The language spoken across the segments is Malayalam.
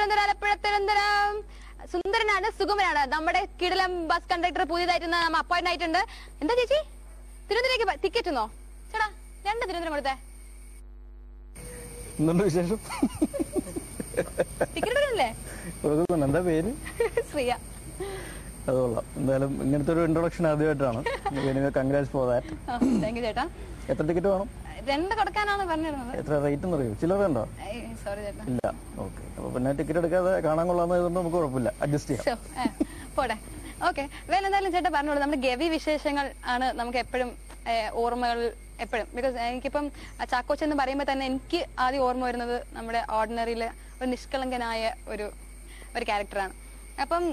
തിരുവനന്തപുരം സുന്ദരനാണ്, സുഗമനാണ്. നമ്മുടെ കിടിലം ബസ് കണ്ടക്ടർ പുതിയതായിട്ട് നമ്മ അപ്പോയിന്റ് ആയിട്ടുണ്ട്. എന്താ ചേച്ചി, തിരുവനന്തപുരത്തേക്ക് ടിക്കറ്റ് ഉണ്ടോ? ചേട്ടാ 2 തിരുവനന്തപുരം കൊടുത്തേ. വിശേഷം ടിക്കറ്റ് എടുക്കണല്ലേ? എന്താ പേര്? ശ്രീയ. അത് കൊള്ളാം. എന്തായാലും ഇങ്ങനത്തെ ഒരു ഇൻട്രൊഡക്ഷൻ ആദ്യമായിട്ടാണ്. Congrats for that. Thank you ചേട്ടാ. എത്ര ടിക്കറ്റ് വേണം? 2 കൊടുക്കാനാണ് പറഞ്ഞിരുന്നത്. എത്ര റേറ്റ് എന്ന് അറിയോ? ചില്ലറ ഉണ്ടോ? സോറി ചേട്ടാ. ഇല്ല. ഓക്കെ. അപ്പൊ പിന്നെ ടിക്കറ്റ് എടുക്കാതെ കാണാൻ കൊള്ളാമെന്ന് നമുക്ക് കുഴപ്പമില്ല, അഡ്ജസ്റ്റ് ചെയ്യാം. പോട്ടെ. ഓക്കെ. വേറെ എന്തായാലും ചേട്ടാ പറഞ്ഞോളൂ. നമ്മുടെ ഗവി വിശേഷങ്ങൾ ആണ് നമുക്ക് എപ്പോഴും ഓർമ്മകൾ എപ്പോഴും. ബിക്കോസ് എനിക്കിപ്പം ചാക്കോച്ചൻ എന്ന് പറയുമ്പോൾ തന്നെ എനിക്ക് ആദ്യം ഓർമ്മ വരുന്നത് നമ്മുടെ ഓർഡിനറിയിലെ ഒരു നിഷ്കളങ്കനായ ഒരു ക്യാരക്ടറാണ്. അപ്പം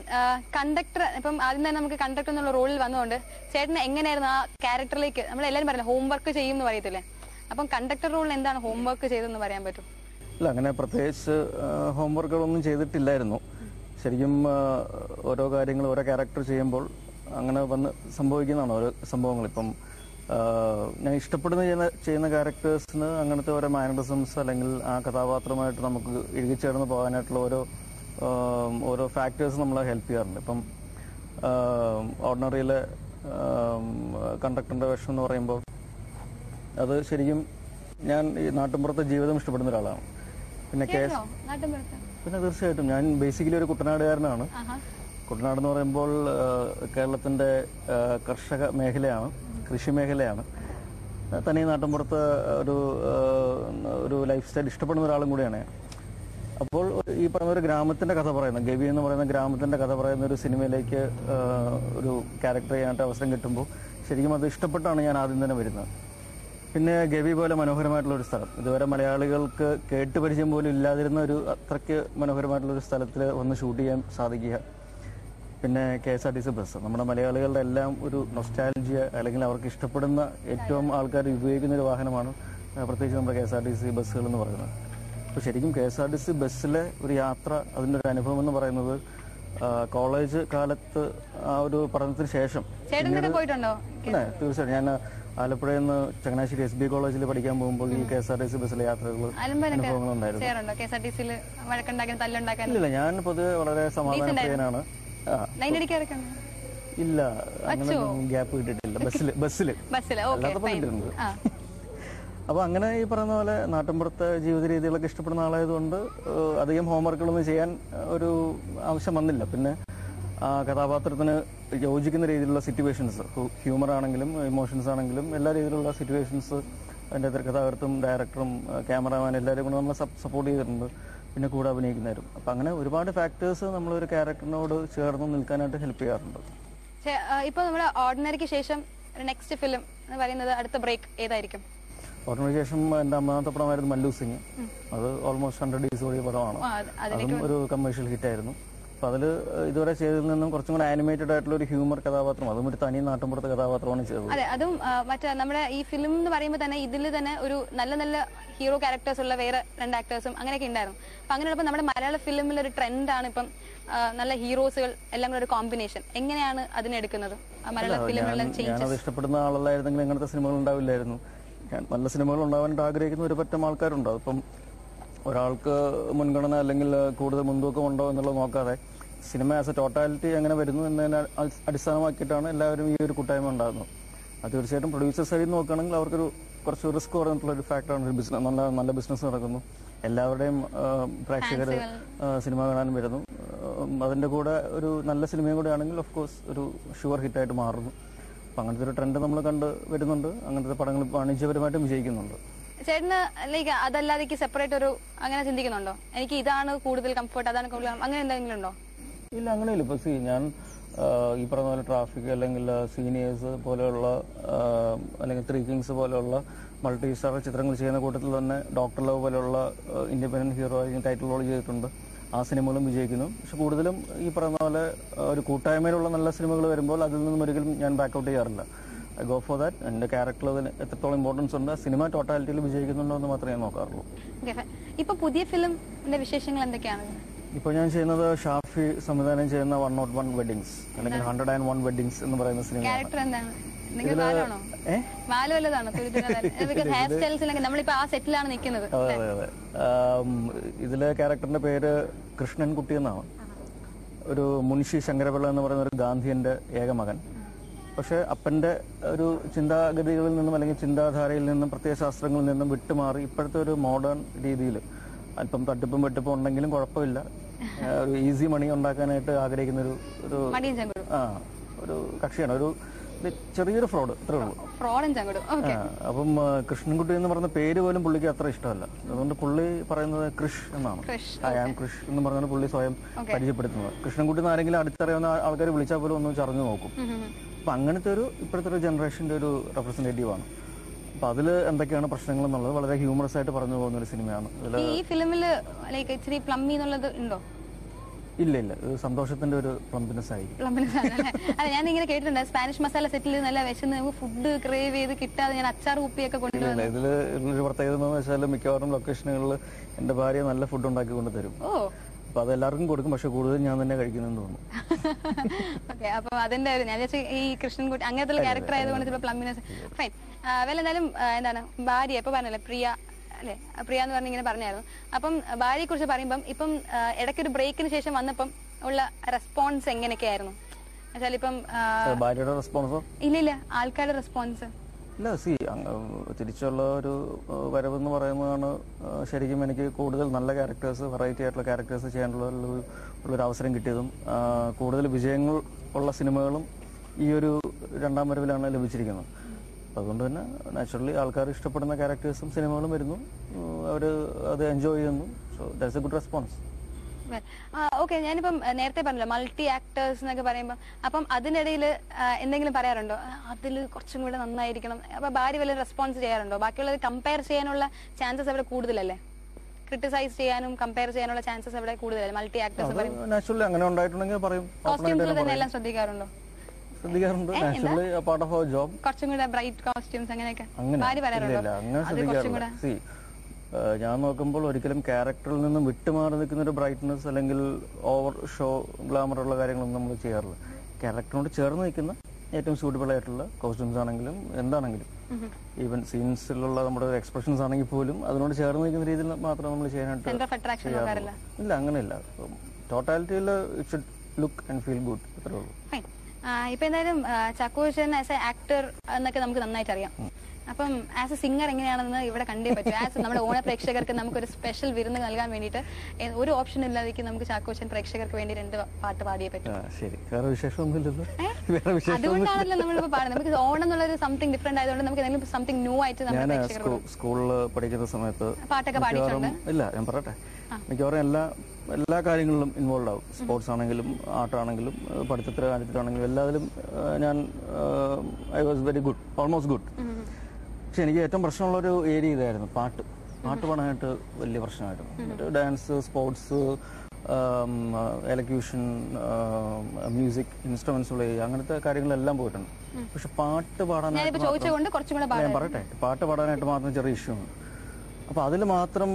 കണ്ടക്ടർ, ഇപ്പം ആദ്യം തന്നെ നമുക്ക് കണ്ടക്ടർ എന്നുള്ള റോളിൽ വന്നുകൊണ്ട് ചേട്ടന് എങ്ങനെയായിരുന്നു ആ ക്യാരക്ടറിലേക്ക്, നമ്മളെല്ലാവരും പറയുന്നത് ഹോംവർക്ക് ചെയ്യും എന്ന് പറയത്തില്ലേ, അപ്പം കണ്ടക്ടർ റോളിൽ എന്താണ് ഹോംവർക്ക് ചെയ്തതെന്ന് പറയാൻ പറ്റും? ഇല്ല, അങ്ങനെ പ്രത്യേകിച്ച് ഹോംവർക്കുകളൊന്നും ചെയ്തിട്ടില്ലായിരുന്നു. ശരിക്കും ഓരോ കാര്യങ്ങൾ ഓരോ ക്യാരക്ടർ ചെയ്യുമ്പോൾ അങ്ങനെ വന്ന് സംഭവിക്കുന്നതാണ് ഓരോ സംഭവങ്ങൾ. ഇപ്പം ഞാൻ ഇഷ്ടപ്പെടുന്ന ചെയ്യുന്ന ക്യാരക്ടേഴ്സിന് അങ്ങനത്തെ ഓരോ മാനറിസംസ് അല്ലെങ്കിൽ ആ കഥാപാത്രമായിട്ട് നമുക്ക് ഇഴുകിച്ചേർന്ന് പോകാനായിട്ടുള്ള ഓരോ ഫാക്ടേഴ്സ് നമ്മളെ ഹെൽപ്പ് ചെയ്യാറുണ്ട്. ഇപ്പം ഓർഡിനറിയിലെ കണ്ടക്ടറിന്റെ വേഷം എന്ന് പറയുമ്പോൾ അത് ശരിക്കും ഞാൻ ഈ നാട്ടിൻപുറത്തെ ജീവിതം ഇഷ്ടപ്പെടുന്ന ഒരാളാണ്. പിന്നെ തീർച്ചയായിട്ടും ഞാൻ ബേസിക്കലി ഒരു കുട്ടനാടുകാരനാണ്. കുട്ടനാട് എന്ന് പറയുമ്പോൾ കേരളത്തിന്റെ കർഷക മേഖലയാണ്, കൃഷി മേഖലയാണ്. തന്നെ നാട്ടിൻപുറത്ത് ഒരു ലൈഫ് സ്റ്റൈൽ ഇഷ്ടപ്പെടുന്ന ഒരാളും കൂടിയാണ്. അപ്പോൾ ഈ പറഞ്ഞ ഒരു ഗ്രാമത്തിന്റെ കഥ പറയുന്ന, ഗവി എന്ന് പറയുന്ന ഗ്രാമത്തിന്റെ കഥ പറയുന്ന ഒരു സിനിമയിലേക്ക് ഒരു ക്യാരക്ടർ ചെയ്യാനായിട്ട് അവസരം കിട്ടുമ്പോൾ ശരിക്കും അത് ഇഷ്ടപ്പെട്ടാണ് ഞാൻ ആദ്യം തന്നെ വരുന്നത്. പിന്നെ ഗവി പോലെ മനോഹരമായിട്ടുള്ള ഒരു സ്ഥലം, ഇതുവരെ മലയാളികൾക്ക് കേട്ടുപരിചയം പോലും ഇല്ലാതിരുന്ന ഒരു അത്രയ്ക്ക് മനോഹരമായിട്ടുള്ള ഒരു സ്ഥലത്തിൽ വന്ന് ഷൂട്ട് ചെയ്യാൻ സാധിക്കുക. പിന്നെ KSRTC ബസ് നമ്മുടെ മലയാളികളുടെ എല്ലാം ഒരു നൊസ്റ്റാൾജിയ, അല്ലെങ്കിൽ അവർക്ക് ഇഷ്ടപ്പെടുന്ന ഏറ്റവും ആൾക്കാർ ഉപയോഗിക്കുന്ന ഒരു വാഹനമാണ് പ്രത്യേകിച്ച് നമ്മുടെ KSRTC ബസ്സുകൾ എന്ന് പറയുന്നത്. അപ്പോൾ ശരിക്കും KSRTC ബസ്സിലെ ഒരു യാത്ര, അതിൻ്റെ ഒരു അനുഭവം എന്ന് പറയുന്നത് കോളേജ് കാലത്ത് ആ ഒരു പഠനത്തിന് ശേഷം പിന്നെ തീർച്ചയായിട്ടും ഞാൻ ആലപ്പുഴയിൽ നിന്ന് ചങ്ങനാശ്ശേരി SB കോളേജിൽ പഠിക്കാൻ പോകുമ്പോൾ ഈ KSRTC ബസ്സിലെ യാത്രകൾ അനുഭവങ്ങളുണ്ടായിരുന്നു. ഇല്ല, ഞാൻ പൊതുവെ വളരെ സമാധാനപ്രിയനാണ്. ഇല്ല, അങ്ങനെ ഗ്യാപ്പ് കിട്ടിയിട്ടില്ല ബസ്സിൽ അല്ലാതെ പറഞ്ഞിട്ടുണ്ട്. അപ്പൊ അങ്ങനെ ഈ പറയുന്ന പോലെ നാട്ടിൻപുറത്തെ ജീവിത രീതികളൊക്കെ ഇഷ്ടപ്പെടുന്ന ആളായതുകൊണ്ട് അധികം ഹോംവർക്കുകളൊന്നും ചെയ്യാൻ ഒരു ആവശ്യം വന്നില്ല. പിന്നെ ആ കഥാപാത്രത്തിന് യോജിക്കുന്ന രീതിയിലുള്ള സിറ്റുവേഷൻസ്, ഹ്യൂമർ ആണെങ്കിലും ഇമോഷൻസ് ആണെങ്കിലും എല്ലാ രീതിയിലുള്ള സിറ്റുവേഷൻസ് അതിൻ്റെ തിരക്കഥാകൃത്തും ഡയറക്ടറും ക്യാമറാമാൻ എല്ലാവരും കൂടെ നമ്മളെ സപ്പോർട്ട് ചെയ്തിട്ടുണ്ട്. പിന്നെ കൂടെ അഭിനയിക്കുന്നവരും. അപ്പം അങ്ങനെ ഒരുപാട് ഫാക്ടേഴ്സ് നമ്മളൊരു ക്യാരക്ടറിനോട് ചേർന്ന് നിൽക്കാനായിട്ട് ഹെൽപ്പ് ചെയ്യാറുണ്ട്. ഇപ്പൊ നമ്മുടെ ഓർഡിനറിക്ക് ശേഷം നെക്സ്റ്റ് ഫിലിം എന്ന് പറയുന്നത് അടുത്ത ബ്രേക്ക് ഏതായിരിക്കും? ഓർഡിനറിക്ക് ശേഷം എൻ്റെ 5ാമത്തെ പടമായിരുന്നു മല്ലു സിംഗ്. അത് ഓൾമോസ്റ്റ് 100 days ഓടിയ പടമാണ്. അതും ഒരു കമേഴ്ഷ്യൽ ഹിറ്റായിരുന്നു. അപ്പൊ അതിൽ ഇതുവരെ ചെയ്തതിൽ നിന്നും കുറച്ചും കൂടെ ആനിമേറ്റഡ് ആയിട്ടുള്ള ഒരു ഹ്യൂമർ കഥാപാത്രം, അതും ഒരു തനി നാട്ടിൻപുറത്തെ കഥാപാത്രമാണ് ചെയ്തത്. അതെ, അതും മറ്റേ നമ്മുടെ ഈ ഫിലിം എന്ന് പറയുമ്പോൾ തന്നെ ഇതിൽ തന്നെ ഒരു നല്ല നല്ല ഹീറോ ക്യാരക്ടേഴ്സ് ഉള്ള വേറെ 2 ആക്ടേഴ്സും അങ്ങനെയൊക്കെ ഉണ്ടായിരുന്നു. അപ്പൊ അങ്ങനെയുള്ളപ്പോൾ നമ്മുടെ മലയാള ഫിലിമിൽ ഒരു ട്രെൻഡാണ് ഇപ്പം നല്ല ഹീറോസുകൾ എല്ലാം കൂടെ ഒരു കോമ്പിനേഷൻ. എങ്ങനെയാണ് അതിനെടുക്കുന്നത് മലയാള ഫിലിമിലെ ചേഞ്ചസ്? ഞാനത് ഇഷ്ടപ്പെടുന്ന ആളല്ലായിരുന്നെങ്കിൽ ഇങ്ങനത്തെ സിനിമകൾ ഉണ്ടാവില്ലായിരുന്നു. നല്ല സിനിമകൾ ഉണ്ടാവാനായിട്ട് ആഗ്രഹിക്കുന്ന ഒരു പറ്റം ആൾക്കാരുണ്ട്. അതിപ്പം ഒരാൾക്ക് മുൻഗണന അല്ലെങ്കിൽ കൂടുതൽ മുൻതൂക്കം ഉണ്ടോ എന്നുള്ളത് നോക്കാതെ സിനിമ ആസ് എ ടോട്ടാലിറ്റി എങ്ങനെ വരുന്നു എന്നതിനെ അടിസ്ഥാനമാക്കിയിട്ടാണ് എല്ലാവരും ഈ ഒരു കൂട്ടായ്മ ഉണ്ടാകുന്നത്. അത് തീർച്ചയായിട്ടും പ്രൊഡ്യൂസേഴ്സ് സൈഡിൽ നോക്കുകയാണെങ്കിൽ അവർക്കൊരു കുറച്ച് റിസ്ക് കുറഞ്ഞിട്ടുള്ള ഒരു ഫാക്ടറാണ്. ബിസിനസ് നല്ല ബിസിനസ് നടക്കുന്നു, എല്ലാവരുടെയും പ്രേക്ഷകർ സിനിമ കാണാൻ വരുന്നു. അതിൻ്റെ കൂടെ ഒരു നല്ല സിനിമയും കൂടെ ആണെങ്കിൽ ഓഫ് കോഴ്സ് ഒരു ഷുവർ ഹിറ്റായിട്ട് മാറുന്നു. അപ്പം അങ്ങനത്തെ ഒരു ട്രെൻഡ് നമ്മൾ കണ്ട് വരുന്നുണ്ട്. അങ്ങനത്തെ പടങ്ങൾ വാണിജ്യപരമായിട്ടും വിജയിക്കുന്നുണ്ട്. ചേട്ടന് ലൈക്ക് അതല്ലാതെ സെപ്പറേറ്റ് ഒരു അങ്ങനെ ചിന്തിക്കുന്നുണ്ടോ? എനിക്ക് ഇതാണ് കൂടുതൽ കംഫർട്ട്, അതാണ് കൂടുതൽ അങ്ങനെ എന്തെങ്കിലും ഉണ്ടോ? ഇല്ല, അങ്ങനെയില്ല. ഇപ്പൊ ഞാൻ ഈ പറഞ്ഞ പോലെ ട്രാഫിക് അല്ലെങ്കിൽ സീനിയേഴ്സ് പോലെയുള്ള അല്ലെങ്കിൽ 3 Kings പോലെയുള്ള മൾട്ടി സ്റ്റാർ ചിത്രങ്ങൾ ചെയ്യുന്ന കൂട്ടത്തിൽ തന്നെ ഡോക്ടർ ലവ് പോലെയുള്ള ഇൻഡിപെൻഡന്റ് ഹീറോ ടൈറ്റിൽ റോൾ ചെയ്തിട്ടുണ്ട്. ആ സിനിമകളും വിജയിക്കുന്നു. പക്ഷെ കൂടുതലും ഈ പറയുന്ന പോലെ ഒരു കൂട്ടായ്മയിലുള്ള നല്ല സിനിമകൾ വരുമ്പോൾ അതിൽ നിന്നും ഒരിക്കലും ഞാൻ ബാക്ക് ഔട്ട് ചെയ്യാറില്ല. I go for that. എന്റെ ക്യാരക്ടറിൽ എത്രത്തോളം ഇമ്പോർട്ടൻസ് ഉണ്ട്, സിനിമ ടോട്ടാലിറ്റിയിൽ വിജയിക്കുന്നുണ്ടോ എന്ന് മാത്രമേ ഞാൻ നോക്കാറുള്ളൂ. ഇപ്പൊ പുതിയ ഫിലിമിന്റെ വിശേഷങ്ങൾ എന്തൊക്കെയാണ്? ഇപ്പോൾ ഞാൻ ചെയ്യുന്നത് ഷാഫി സംവിധാനം ചെയ്യുന്ന 101 വെഡിങ്സ് അല്ലെങ്കിൽ 101 വെഡിങ്സ് എന്ന് പറയുന്ന സിനിമ. നിങ്ങൾ മാലാണോ മാല വല്ലതാണോ ബിക്കോസ് ഹെയർ സ്റ്റൈൽസിലൊക്കെ നമ്മളിപ്പോ ആ സെറ്റിലാണ് നിൽക്കുന്നത്. അതെ അതെ അതെ. ഇതിലെ ക്യാരക്ടറിന്റെ പേര് കൃഷ്ണൻകുട്ടി എന്നാണ്. ഒരു മുൻഷി ശങ്കരപിള്ള എന്ന് പറയുന്ന ഒരു ഗാന്ധിയന്റെ ഏക മകൻ. പക്ഷെ അപ്പന്റെ ഒരു ചിന്താഗതികളിൽ നിന്നും അല്ലെങ്കിൽ ചിന്താധാരയിൽ നിന്നും പ്രത്യയശാസ്ത്രങ്ങളിൽ നിന്നും വിട്ടുമാറി ഇപ്പോഴത്തെ ഒരു മോഡേൺ രീതിയിൽ അല്പം തട്ടിപ്പും വെട്ടിപ്പും ഉണ്ടെങ്കിലും കുഴപ്പമില്ല, ഒരു ഈസി മണി ഉണ്ടാക്കാനായിട്ട് ആഗ്രഹിക്കുന്ന ഒരു ഒരു കക്ഷിയാണ്. ഒരു ചെറിയൊരു ഫ്രോഡ്, ഇത്രേ ഉള്ളൂ. അപ്പം കൃഷ്ണൻകുട്ടി എന്ന് പറയുന്ന പേര് പോലും പുള്ളിക്ക് അത്ര ഇഷ്ടമല്ല. അതുകൊണ്ട് പുള്ളി പറയുന്നത് കൃഷ് എന്നാണ്. ഐ ആം കൃഷ് എന്ന് പറഞ്ഞാണ് പുള്ളി സ്വയം പരിചയപ്പെടുത്തുന്നത്. കൃഷ്ണൻകുട്ടി എന്ന് ആരെങ്കിലും അടുത്തറിയാവുന്ന ആൾക്കാർ വിളിച്ചാൽ പോലും ഒന്ന് ചറിഞ്ഞു നോക്കും. അപ്പൊ അങ്ങനത്തെ ഒരു ഇപ്പോഴത്തെ ഒരു ജനറേഷന്റെ ഒരു റെപ്രസെന്റേറ്റീവ് ആണ്. അപ്പൊ അതില് എന്തൊക്കെയാണ് പ്രശ്നങ്ങൾ എന്നുള്ളത് വളരെ ഹ്യൂമറസ് ആയിട്ട് പറഞ്ഞു പോകുന്ന ഒരു സിനിമയാണ്. ഈ ഫിലിമില് ഇച്ചിരി പ്ലമ്മി എന്നുള്ളത് ഉണ്ടോ? ഇല്ല ഇല്ല, സന്തോഷത്തിന്റെ ഒരു പ്ലംപിനെസ് ആയിരിക്കും. അല്ല, ഞാൻ ഇങ്ങനെ കേട്ടിട്ടുണ്ട് സ്പാനിഷ് മസാല സെറ്റിൽ നല്ല വിശന്ന് നമുക്ക് ഫുഡ് ക്രേവ് ചെയ്ത് കിട്ടാതെ ഞാൻ അച്ചാർ കുപ്പിയൊക്കെ കൊണ്ടുവരുന്നത്. ഇതിലൊരു പ്രത്യേകത എന്ന് വെച്ചാൽ മിക്കവാറും ലൊക്കേഷനുകളിൽ എന്റെ ഭാര്യ നല്ല ഫുഡ് ഉണ്ടാക്കി കൊണ്ട് തരും. അപ്പൊ അത് എല്ലാവർക്കും കൊടുക്കും, പക്ഷെ കൂടുതൽ ഞാൻ തന്നെ കഴിക്കുന്നെന്ന് തോന്നുന്നു. അപ്പൊ അതിന്റെ ഞാൻ ഈ കൃഷ്ണൻകുട്ടി അങ്ങനത്തെ ക്യാരക്ടർ ആയതുകൊണ്ട് ചിലപ്പോൾ പ്ലംബിനെസ് ഫൈൻ. എന്തായാലും എന്താണ് ഭാര്യ ഇപ്പൊ പറഞ്ഞല്ലേ പ്രിയ അല്ലെ, പ്രിയ എന്ന് പറഞ്ഞിങ്ങനെ പറഞ്ഞായിരുന്നു. അപ്പം ഭാര്യയെ കുറിച്ച് പറയുമ്പം ഇപ്പം ഇടയ്ക്കൊരു ബ്രേക്കിന് ശേഷം വന്നപ്പം ഉള്ള റെസ്പോൺസ് എങ്ങനെയൊക്കെയായിരുന്നു? എന്നുവെച്ചാൽ ഇപ്പം ഭാര്യയുടെ റെസ്പോൺസോ? ഇല്ല, ആൾക്കാരുടെ റെസ്പോൺസ് ഇല്ല. തിരിച്ചുള്ള ഒരു വരവെന്ന് പറയുന്നതാണ് ശരിക്കും എനിക്ക് കൂടുതൽ നല്ല ക്യാരക്ടേഴ്സ്, വെറൈറ്റി ആയിട്ടുള്ള ക്യാരക്ടേഴ്സ് ചെയ്യാനുള്ളൊരു അവസരം കിട്ടിയതും കൂടുതൽ വിജയങ്ങൾ ഉള്ള സിനിമകളും ഈ ഒരു രണ്ടാം വരവിലാണ് ലഭിച്ചിരിക്കുന്നത്. അതുകൊണ്ട് തന്നെ നാച്ചുറലി ആൾക്കാർ ഇഷ്ടപ്പെടുന്ന ക്യാരക്ടേഴ്സും സിനിമകളും വരുന്നു, അവർ അത് എൻജോയ് ചെയ്യുന്നു. So that's A good response. Okay, ഞാനിപ്പം നേരത്തെ പറഞ്ഞല്ലോ മൾട്ടി ആക്ടേഴ്സ് എന്നൊക്കെ പറയുമ്പോൾ, അപ്പം അതിനിടയിൽ എന്തെങ്കിലും പറയാറുണ്ടോ അതിൽ കുറച്ചും കൂടെ നന്നായിരിക്കണം? അപ്പൊ ഭാര്യ വല്ല റെസ്പോൺസ് ചെയ്യാറുണ്ടോ? ബാക്കിയുള്ളത് കമ്പയർ ചെയ്യാനുള്ള ചാൻസസ് അവിടെ കൂടുതലല്ലേ? ക്രിട്ടിസൈസ് ചെയ്യാനും കമ്പയർ ചെയ്യാനുള്ള ചാൻസസ് അവിടെ കൂടുതലല്ലേ മൾട്ടി ആക്ടേഴ്സ്? നാച്ചുറലി അങ്ങനെ ഉണ്ടായിട്ടുണ്ടെങ്കിൽ പറയും. കോസ്റ്റ്യൂംസിൽ തന്നെ എല്ലാം ശ്രദ്ധിക്കാറുണ്ടോ? ശ്രദ്ധിക്കാറുണ്ട്. Naturally part of our job. കുറച്ചും കൂടെ ബ്രൈറ്റ് കോസ്റ്റ്യൂംസ് അങ്ങനെയൊക്കെ ഭാര്യ അങ്ങനെ ശ്രദ്ധിക്കാറില്ല. ഞാൻ നോക്കുമ്പോൾ ഒരിക്കലും ക്യാരക്ടറിൽ നിന്നും വിട്ടുമാറി നിൽക്കുന്ന ഒരു ബ്രൈറ്റ്നസ് അല്ലെങ്കിൽ ഓവർ ഷോ ഗ്ലാമർ ഉള്ള കാര്യങ്ങളൊന്നും നമ്മൾ ചെയ്യാറില്ല. ക്യാരക്ടറിനോട് ചേർന്ന് നിൽക്കുന്ന ഏറ്റവും സൂട്ടബിൾ ആയിട്ടുള്ള കോസ്റ്റ്യൂംസ് ആണെങ്കിലും എന്താണെങ്കിലും, ഈവൻ സീൻസിലുള്ള നമ്മുടെ എക്സ്പ്രഷൻസ് ആണെങ്കിൽ പോലും അതിനോട് ചേർന്ന് നിൽക്കുന്ന രീതിയിൽ മാത്രം നമ്മൾ ചെയ്യാനായിട്ട് ഇല്ല. അങ്ങനെയില്ല. ടോട്ടാലിറ്റിയിൽ it should look and feel good, അത്രേ ഉള്ളൂ. ഇപ്പൊ എന്തായാലും ചാക്കോച്ചൻ ആസ് എ ആക്ടർ എന്നൊക്കെ നമുക്ക് നന്നായിട്ട് അറിയാം. അപ്പം ആസ് എ സിംഗർ എങ്ങനെയാണെന്ന് ഇവിടെ കണ്ടേ പറ്റും. ആസ് നമ്മുടെ ഓണ പ്രേക്ഷകർക്ക് നമുക്കൊരു സ്പെഷ്യൽ വിരുന്ന് നൽകാൻ വേണ്ടിയിട്ട് ഒരു ഓപ്ഷൻ ഇല്ലാതെ നമുക്ക് ചാക്കോച്ചൻ പ്രേക്ഷകർക്ക് വേണ്ടി 2 പാട്ട് പാടിയേ പറ്റും. അതുകൊണ്ടാണല്ലോ നമ്മളിപ്പോ പാടുന്നത്. നമുക്ക് ഓണം എന്നുള്ളൊരു സംതിങ് ഡിഫറെന്റ് ആയതുകൊണ്ട് നമുക്ക് എന്തെങ്കിലും സംതിങ് ന്യൂ ആയിട്ട് നമ്മുടെ സ്കൂളിൽ പഠിക്കുന്ന സമയത്ത് പാട്ടൊക്കെ പാടിയിട്ടുണ്ട്. ഇല്ല, ഞാൻ പറയട്ടെ, മിക്കവാറും എല്ലാ കാര്യങ്ങളിലും ഇൻവോൾവ് ആവും. സ്പോർട്സ് ആണെങ്കിലും ആർട്ടാണെങ്കിലും പഠിത്തത്തിലെ കാര്യത്തിലാണെങ്കിലും എല്ലാത്തിലും ഞാൻ I was very good, almost good. പക്ഷെ എനിക്ക് ഏറ്റവും പ്രശ്നമുള്ളൊരു ഏരിയ ഇതായിരുന്നു, പാട്ട് പാടാനായിട്ട് വലിയ പ്രശ്നമായിരുന്നു. Dance, sports, elocution, music instruments play അങ്ങനത്തെ കാര്യങ്ങളെല്ലാം പോയിട്ടുണ്ട്. പക്ഷെ പാട്ട് പാടാനായിട്ട് ഞാൻ പറയട്ടെ, പാട്ട് പാടാനായിട്ട് മാത്രം ചെറിയ ഇഷ്യൂ ഉണ്ട്. അപ്പൊ അതിൽ മാത്രം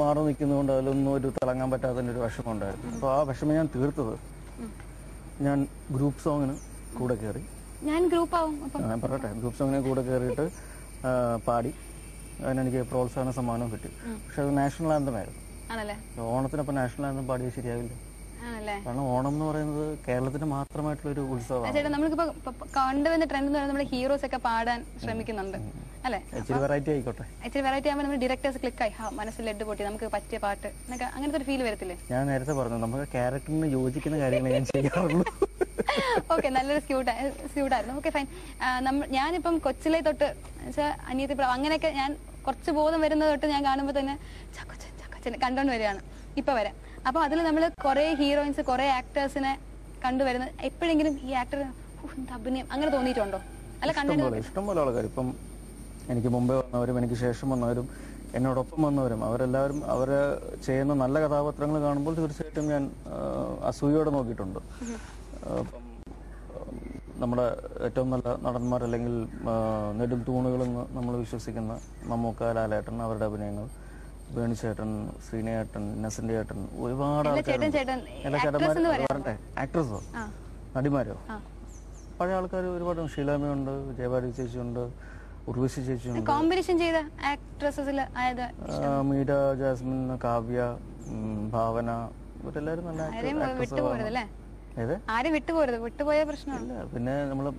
മാറി നിൽക്കുന്നതുകൊണ്ട് അതിലൊന്നും ഒരു തിളങ്ങാൻ പറ്റാത്തതിന്റെ ഒരു വിഷമം ഉണ്ടായിരുന്നു. അപ്പൊ ആ വിഷമം ഞാൻ തീർത്തത് ഞാൻ ഗ്രൂപ്പ് സോങ്ങിന് കൂടെ കയറി. ഞാൻ പറയട്ടെ, ഗ്രൂപ്പ് സോങ്ങിന് കൂടെ കയറിയിട്ട് പാടി. അതിനെനിക്ക് പ്രോത്സാഹന സമ്മാനം കിട്ടി. പക്ഷെ അത് നാഷണൽ ആന്തം ആയിരുന്നു. ഓണത്തിനൊപ്പം നാഷണൽ ആന്തം പാടിയത് ശരിയാവില്ല. കാരണം ഓണം എന്ന് പറയുന്നത് കേരളത്തിന് മാത്രമായിട്ടുള്ള ഒരു ഉത്സവമാണ്. നമ്മളിപ്പോ കണ്ടുവരുന്ന ട്രെൻഡ് എന്ന് പറയുന്നത് നമ്മുടെ ഹീറോസ് ഒക്കെ പാടാൻ ശ്രമിക്കുന്നുണ്ട് അല്ലെ? ഇച്ചിരി വെറൈറ്റി ആയിക്കോട്ടെ. ഇച്ചിരി വെറൈറ്റി ആകുമ്പോൾ നമ്മൾ ഡയറക്ടേഴ്സ് ക്ലിക്കായി മനസ്സിൽ ലെഡ് പൊട്ടി നമുക്ക് പറ്റിയ പാട്ട് എന്നൊക്കെ അങ്ങനത്തെ ഒരു ഫീൽ വരത്തില്ലേ? ഞാൻ നേരത്തെ പറഞ്ഞു നമുക്ക് ക്യാരക്ടറിന് യോജിക്കുന്ന കാര്യങ്ങൾ ഞാൻ ചെയ്യാറുള്ളൂ. ഓക്കെ, നല്ലൊരു സ്യൂട്ടായിരുന്നു. Okay, fine. ഞാനിപ്പം കൊച്ചിലെ തൊട്ട് അനിയത്തി അങ്ങനെയൊക്കെ ഞാൻ കുറച്ച് ബോധം വരുന്നത് തൊട്ട് ഞാൻ കാണുമ്പോൾ തന്നെ ചക്കച്ചൻ കണ്ടോണ്ട് വരികയാണ് ഇപ്പൊ വരെ. അപ്പൊ അതിൽ നമ്മൾ കുറെ ഹീറോയിൻസ്, കുറെ ആക്ടേഴ്സിനെ കണ്ടുവരുന്നത് എപ്പോഴെങ്കിലും ഈ ആക്ടർ അഭിനയം അങ്ങനെ തോന്നിയിട്ടുണ്ടോ? അല്ല, ഇഷ്ടംപോലെ ആൾക്കാർ ഇപ്പം എനിക്ക് മുമ്പേ വന്നവരും എനിക്ക് ശേഷം വന്നവരും എന്നോടൊപ്പം വന്നവരും അവരെല്ലാവരും അവര് ചെയ്യുന്ന നല്ല കഥാപാത്രങ്ങൾ കാണുമ്പോൾ തീർച്ചയായിട്ടും ഞാൻ അസൂയോടെ നോക്കിയിട്ടുണ്ട്. അപ്പം നമ്മുടെ ഏറ്റവും നല്ല നടന്മാർ അല്ലെങ്കിൽ നെടും തൂണുകളെന്ന് നമ്മൾ വിശ്വസിക്കുന്ന മമ്മൂക്ക, ലാലേട്ടൻ, അവരുടെ അഭിനയങ്ങൾ, വേണിച്ചേട്ടൻ, ശ്രീനേട്ടൻ, ഇന്നസെന്റ് ചേട്ടൻ, ഒരുപാട് ആൾക്കാർ. ആക്ട്രസോ നടിമാരോ പഴയ ആൾക്കാർ ഒരുപാട്, ഷീലാമ്മയുണ്ട്, ജയഭാരതി ചേച്ചിയുണ്ട്, ഉർവശി ചേച്ചിയുണ്ട്, കോമ്പിനേഷൻ ചെയ്ത ആക്ട്രസസിൽ ആയത് മീര, ജാസ്മിൻ, കാവ്യ, ഭാവന, ഇവരെല്ലാവരും നല്ല വിട്ടുപോകരുതല്ലേ, ആരും വിട്ടുപോയ പ്രശ്നമല്ല. പിന്നെ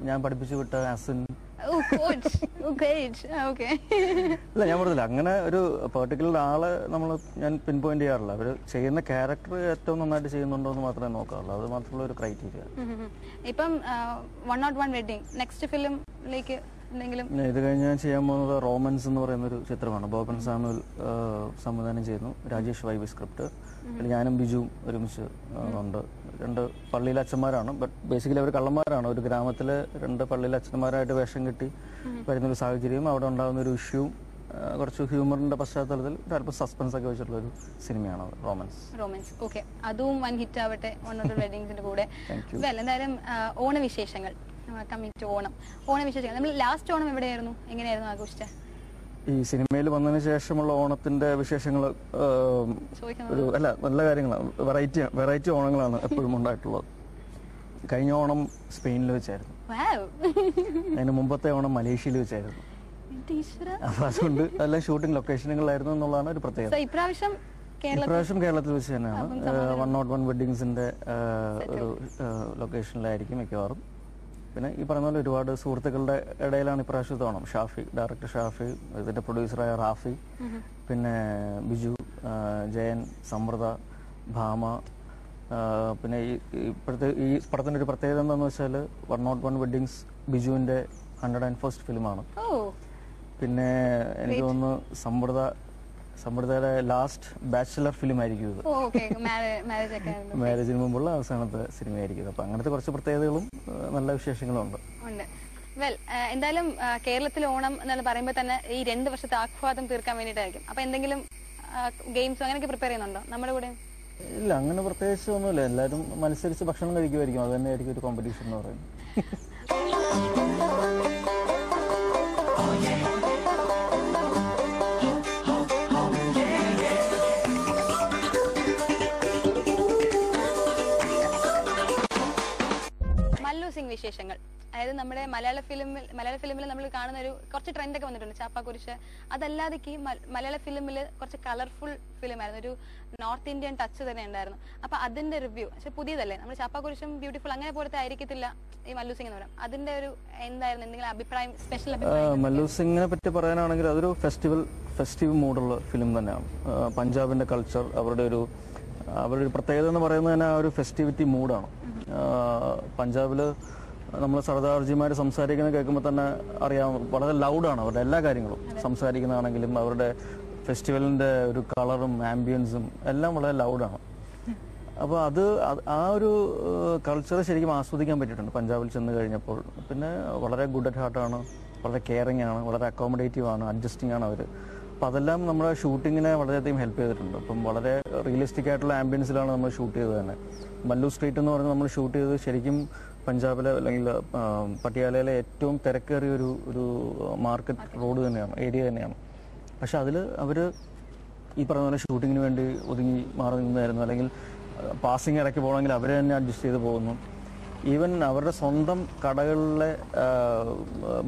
ഞാൻ പഠിപ്പിച്ചു വിട്ട അസിൻ, അല്ല ഞാൻ പറഞ്ഞില്ല അങ്ങനെ ഒരു പെർട്ടിക്കുലർ ആളെ ഞാൻ പിൻ പോയിന്റ് ചെയ്യാറില്ല. അവർ ചെയ്യുന്ന ക്യാരക്ടർ ഏറ്റവും നന്നായിട്ട് ചെയ്യുന്നുണ്ടോ എന്ന് മാത്രമേ നോക്കാറുള്ളൂ. അത് മാത്രമുള്ള ഒരു ക്രൈറ്റീരിയ. ഇപ്പം 101 വെഡിങ് നെക്സ്റ്റ് ഫിലിമിലേക്ക് എന്തെങ്കിലും? ഇത് കഴിഞ്ഞ് ഞാൻ ചെയ്യാൻ പോകുന്നത് റോമൻസ് എന്ന് പറയുന്ന ഒരു ചിത്രമാണ്. ബോബൻ സാമുവൽ സംവിധാനം ചെയ്യുന്നു, രാജേഷ് വൈബി സ്ക്രിപ്റ്റ്. ഞാനും ബിജുവും ഒരുമിച്ച് ഉണ്ട്. 2 പള്ളിയിലെ അച്ഛന്മാരാണ്, ബട്ട് ബേസിക്കലി അവർ കള്ളന്മാരാണ്. ഒരു ഗ്രാമത്തിലെ 2 പള്ളിയിലെ അച്ഛന്മാരായിട്ട് വേഷം കെട്ടി വരുന്നൊരു സാഹചര്യവും അവിടെ ഉണ്ടാകുന്ന ഒരു ഇഷ്യൂവും കുറച്ച് ഹ്യൂമറിന്റെ പശ്ചാത്തലത്തിൽ അല്പം സസ്പെൻസ് ഒക്കെ വെച്ചിട്ടുള്ള ഒരു സിനിമയാണ് റോമൻസ്. ഓക്കെ, അതും വൻ ഹിറ്റ് ആവട്ടെ 101 വെഡിങ്സിന്റെ കൂടെ. എന്തായാലും ഓണവിശേഷങ്ങൾ, കമ്മിങ് ടു ഓണവിശേഷങ്ങൾ. നമ്മൾ ലാസ്റ്റ് ഓണം എവിടെയായിരുന്നു, എങ്ങനെയായിരുന്നു ആഘോഷിച്ചത്? ഈ സിനിമയിൽ വന്നതിന് ശേഷമുള്ള ഓണത്തിന്റെ വിശേഷങ്ങൾ ഒരു നല്ല കാര്യങ്ങളാണ്. വെറൈറ്റി ഓണങ്ങളാണ് എപ്പോഴും ഉണ്ടായിട്ടുള്ളത്. കഴിഞ്ഞ ഓണം സ്പെയിനിൽ വെച്ചായിരുന്നു, അതിന് മുമ്പത്തെ ഓണം മലേഷ്യയിൽ വെച്ചായിരുന്നു. അപ്പൊ അതുകൊണ്ട് അതെല്ലാം ഷൂട്ടിംഗ് ലൊക്കേഷനുകളായിരുന്നു എന്നുള്ളതാണ് ഒരു പ്രത്യേകത. ഇപ്രാവശ്യം കേരളത്തിൽ വെച്ച് തന്നെയാണ് 101 വെഡിങ്സിന്റെ ഒരു ലൊക്കേഷനിലായിരിക്കും മിക്കവാറും. പിന്നെ ഈ പറഞ്ഞ പോലെ ഒരുപാട് സുഹൃത്തുക്കളുടെ ഇടയിലാണ് ഇപ്രാവശ്യത്തെ ഓണം. ഡയറക്ടർ ഷാഫി, ഇതിന്റെ പ്രൊഡ്യൂസറായ റാഫി, പിന്നെ ബിജു, ജയൻ, സമൃദ്ധ, ഭാമ. പിന്നെ ഇപ്പോഴത്തെ ഈ പടത്തിന്റെ ഒരു പ്രത്യേകത എന്താണെന്ന് വെച്ചാൽ 101 വെഡിങ്സ് ബിജുവിന്റെ 101st ഫിലിമാണ്. പിന്നെ എനിക്ക് തോന്നുന്നു സമൃദ്ധയുടെ ലാസ്റ്റ് ബാച്ചിലർ ഫിലിം ആയിരിക്കും ഇത്. മാരേജിന് മുമ്പുള്ള അവസാനത്തെ സിനിമയായിരിക്കും. അപ്പൊ അങ്ങനത്തെ കുറച്ച് പ്രത്യേകതകളും നല്ല വിശേഷങ്ങളും ഉണ്ട്. എന്തായാലും കേരളത്തിൽ ഓണം എന്ന് പറയുമ്പോൾ തന്നെ ഈ 2 വർഷത്തെ ആഹ്ലാദം തീർക്കാൻ വേണ്ടിയിട്ടായിരിക്കും. അപ്പൊ എന്തെങ്കിലും ഗെയിംസ് അങ്ങനെയൊക്കെ പ്രിപ്പയർ ചെയ്യുന്നുണ്ടോ നമ്മുടെ കൂടെ? ഇല്ല, അങ്ങനെ പ്രത്യേകിച്ച് ഒന്നുമില്ല. എല്ലാവരും മത്സരിച്ച് ഭക്ഷണം കഴിക്കുമായിരിക്കും. അത് തന്നെ ആയിരിക്കും ഒരു കോമ്പറ്റീഷൻ എന്ന് പറയുന്നത്. വിശേഷങ്ങൾ, അതായത് നമ്മുടെ മലയാള ഫിലിമിൽ നമ്മൾ കാണുന്ന ഒരു കുറച്ച് ട്രെൻഡ് ഒക്കെ വന്നിട്ടുണ്ട്. ചാപ്പാക്കുരിശ് അതല്ലാതെ മലയാള ഫിലിമിൽ കുറച്ച് കളർഫുൾ ഫിലിം ആയിരുന്നു, ഒരു നോർത്ത് ഇന്ത്യൻ ടച്ച് തന്നെ ഉണ്ടായിരുന്നു. അപ്പൊ അതിന്റെ റിവ്യൂ, പക്ഷെ പുതിയതല്ലേ, നമ്മൾ ചാപ്പാക്കുരിശും ബ്യൂട്ടിഫുൾ അങ്ങനെ പോലത്തെ ആയിരിക്കത്തില്ല ഈ മല്ലു സിംഗ് എന്ന് പറയാം. അതിന്റെ ഒരു എന്തായിരുന്നു എന്തെങ്കിലും അഭിപ്രായം, സ്പെഷ്യൽ അഭിപ്രായം? മല്ലു സിംഗിനെ പറ്റി പറയാനാണെങ്കിൽ അതൊരു ഫെസ്റ്റീവ് മൂഡുള്ള ഫിലിം തന്നെയാണ്. പഞ്ചാബിന്റെ കൾച്ചർ, അവരുടെ ഒരു പ്രത്യേകത എന്ന് പറയുന്നത് തന്നെ ആ ഒരു ഫെസ്റ്റിവിറ്റി മൂഡാണ്. പഞ്ചാബില് നമ്മൾ സർദാർജിമാർ സംസാരിക്കുന്നത് കേൾക്കുമ്പോൾ തന്നെ അറിയാം, വളരെ ലൗഡാണ് അവരുടെ എല്ലാ കാര്യങ്ങളും. സംസാരിക്കുന്നതാണെങ്കിലും അവരുടെ ഫെസ്റ്റിവലിന്റെ ഒരു കളറും ആംബിയൻസും എല്ലാം വളരെ ലൗഡാണ്. അപ്പോൾ ആ ഒരു കൾച്ചർ ശരിക്കും ആസ്വദിക്കാൻ പറ്റിയിട്ടുണ്ട് പഞ്ചാബിൽ ചെന്ന് കഴിഞ്ഞപ്പോൾ. പിന്നെ വളരെ ഗുഡ് അറ്റ് ഹാർട്ടാണ്, വളരെ കെയറിങ് ആണ്, വളരെ അക്കോമഡേറ്റീവ് ആണ്, അഡ്ജസ്റ്റിംഗ് ആണ് അവർ. അപ്പം അതെല്ലാം നമ്മുടെ ഷൂട്ടിങ്ങിനെ വളരെയധികം ഹെൽപ്പ് ചെയ്തിട്ടുണ്ട്. അപ്പം വളരെ റിയലിസ്റ്റിക് ആയിട്ടുള്ള ആംബിയൻസിലാണ് നമ്മൾ ഷൂട്ട് ചെയ്തത് തന്നെ. മല്ലു സ്ട്രീറ്റ് എന്ന് പറഞ്ഞ് നമ്മൾ ഷൂട്ട് ചെയ്തത് ശരിക്കും പഞ്ചാബിലെ അല്ലെങ്കിൽ പട്ടിയാലയിലെ ഏറ്റവും തിരക്കേറിയ ഒരു മാർക്കറ്റ് റോഡ് തന്നെയാണ്, ഏരിയ തന്നെയാണ്. പക്ഷെ അതിൽ അവർ ഈ പറഞ്ഞ പോലെ ഷൂട്ടിങ്ങിന് വേണ്ടി ഒതുങ്ങി മാറി നിന്നായിരുന്നു. അല്ലെങ്കിൽ പാസിങ് ഇടയ്ക്ക് പോകണമെങ്കിൽ അവർ തന്നെ അഡ്ജസ്റ്റ് ചെയ്ത് പോകുന്നു. ഈവൻ അവരുടെ സ്വന്തം കടകളിലെ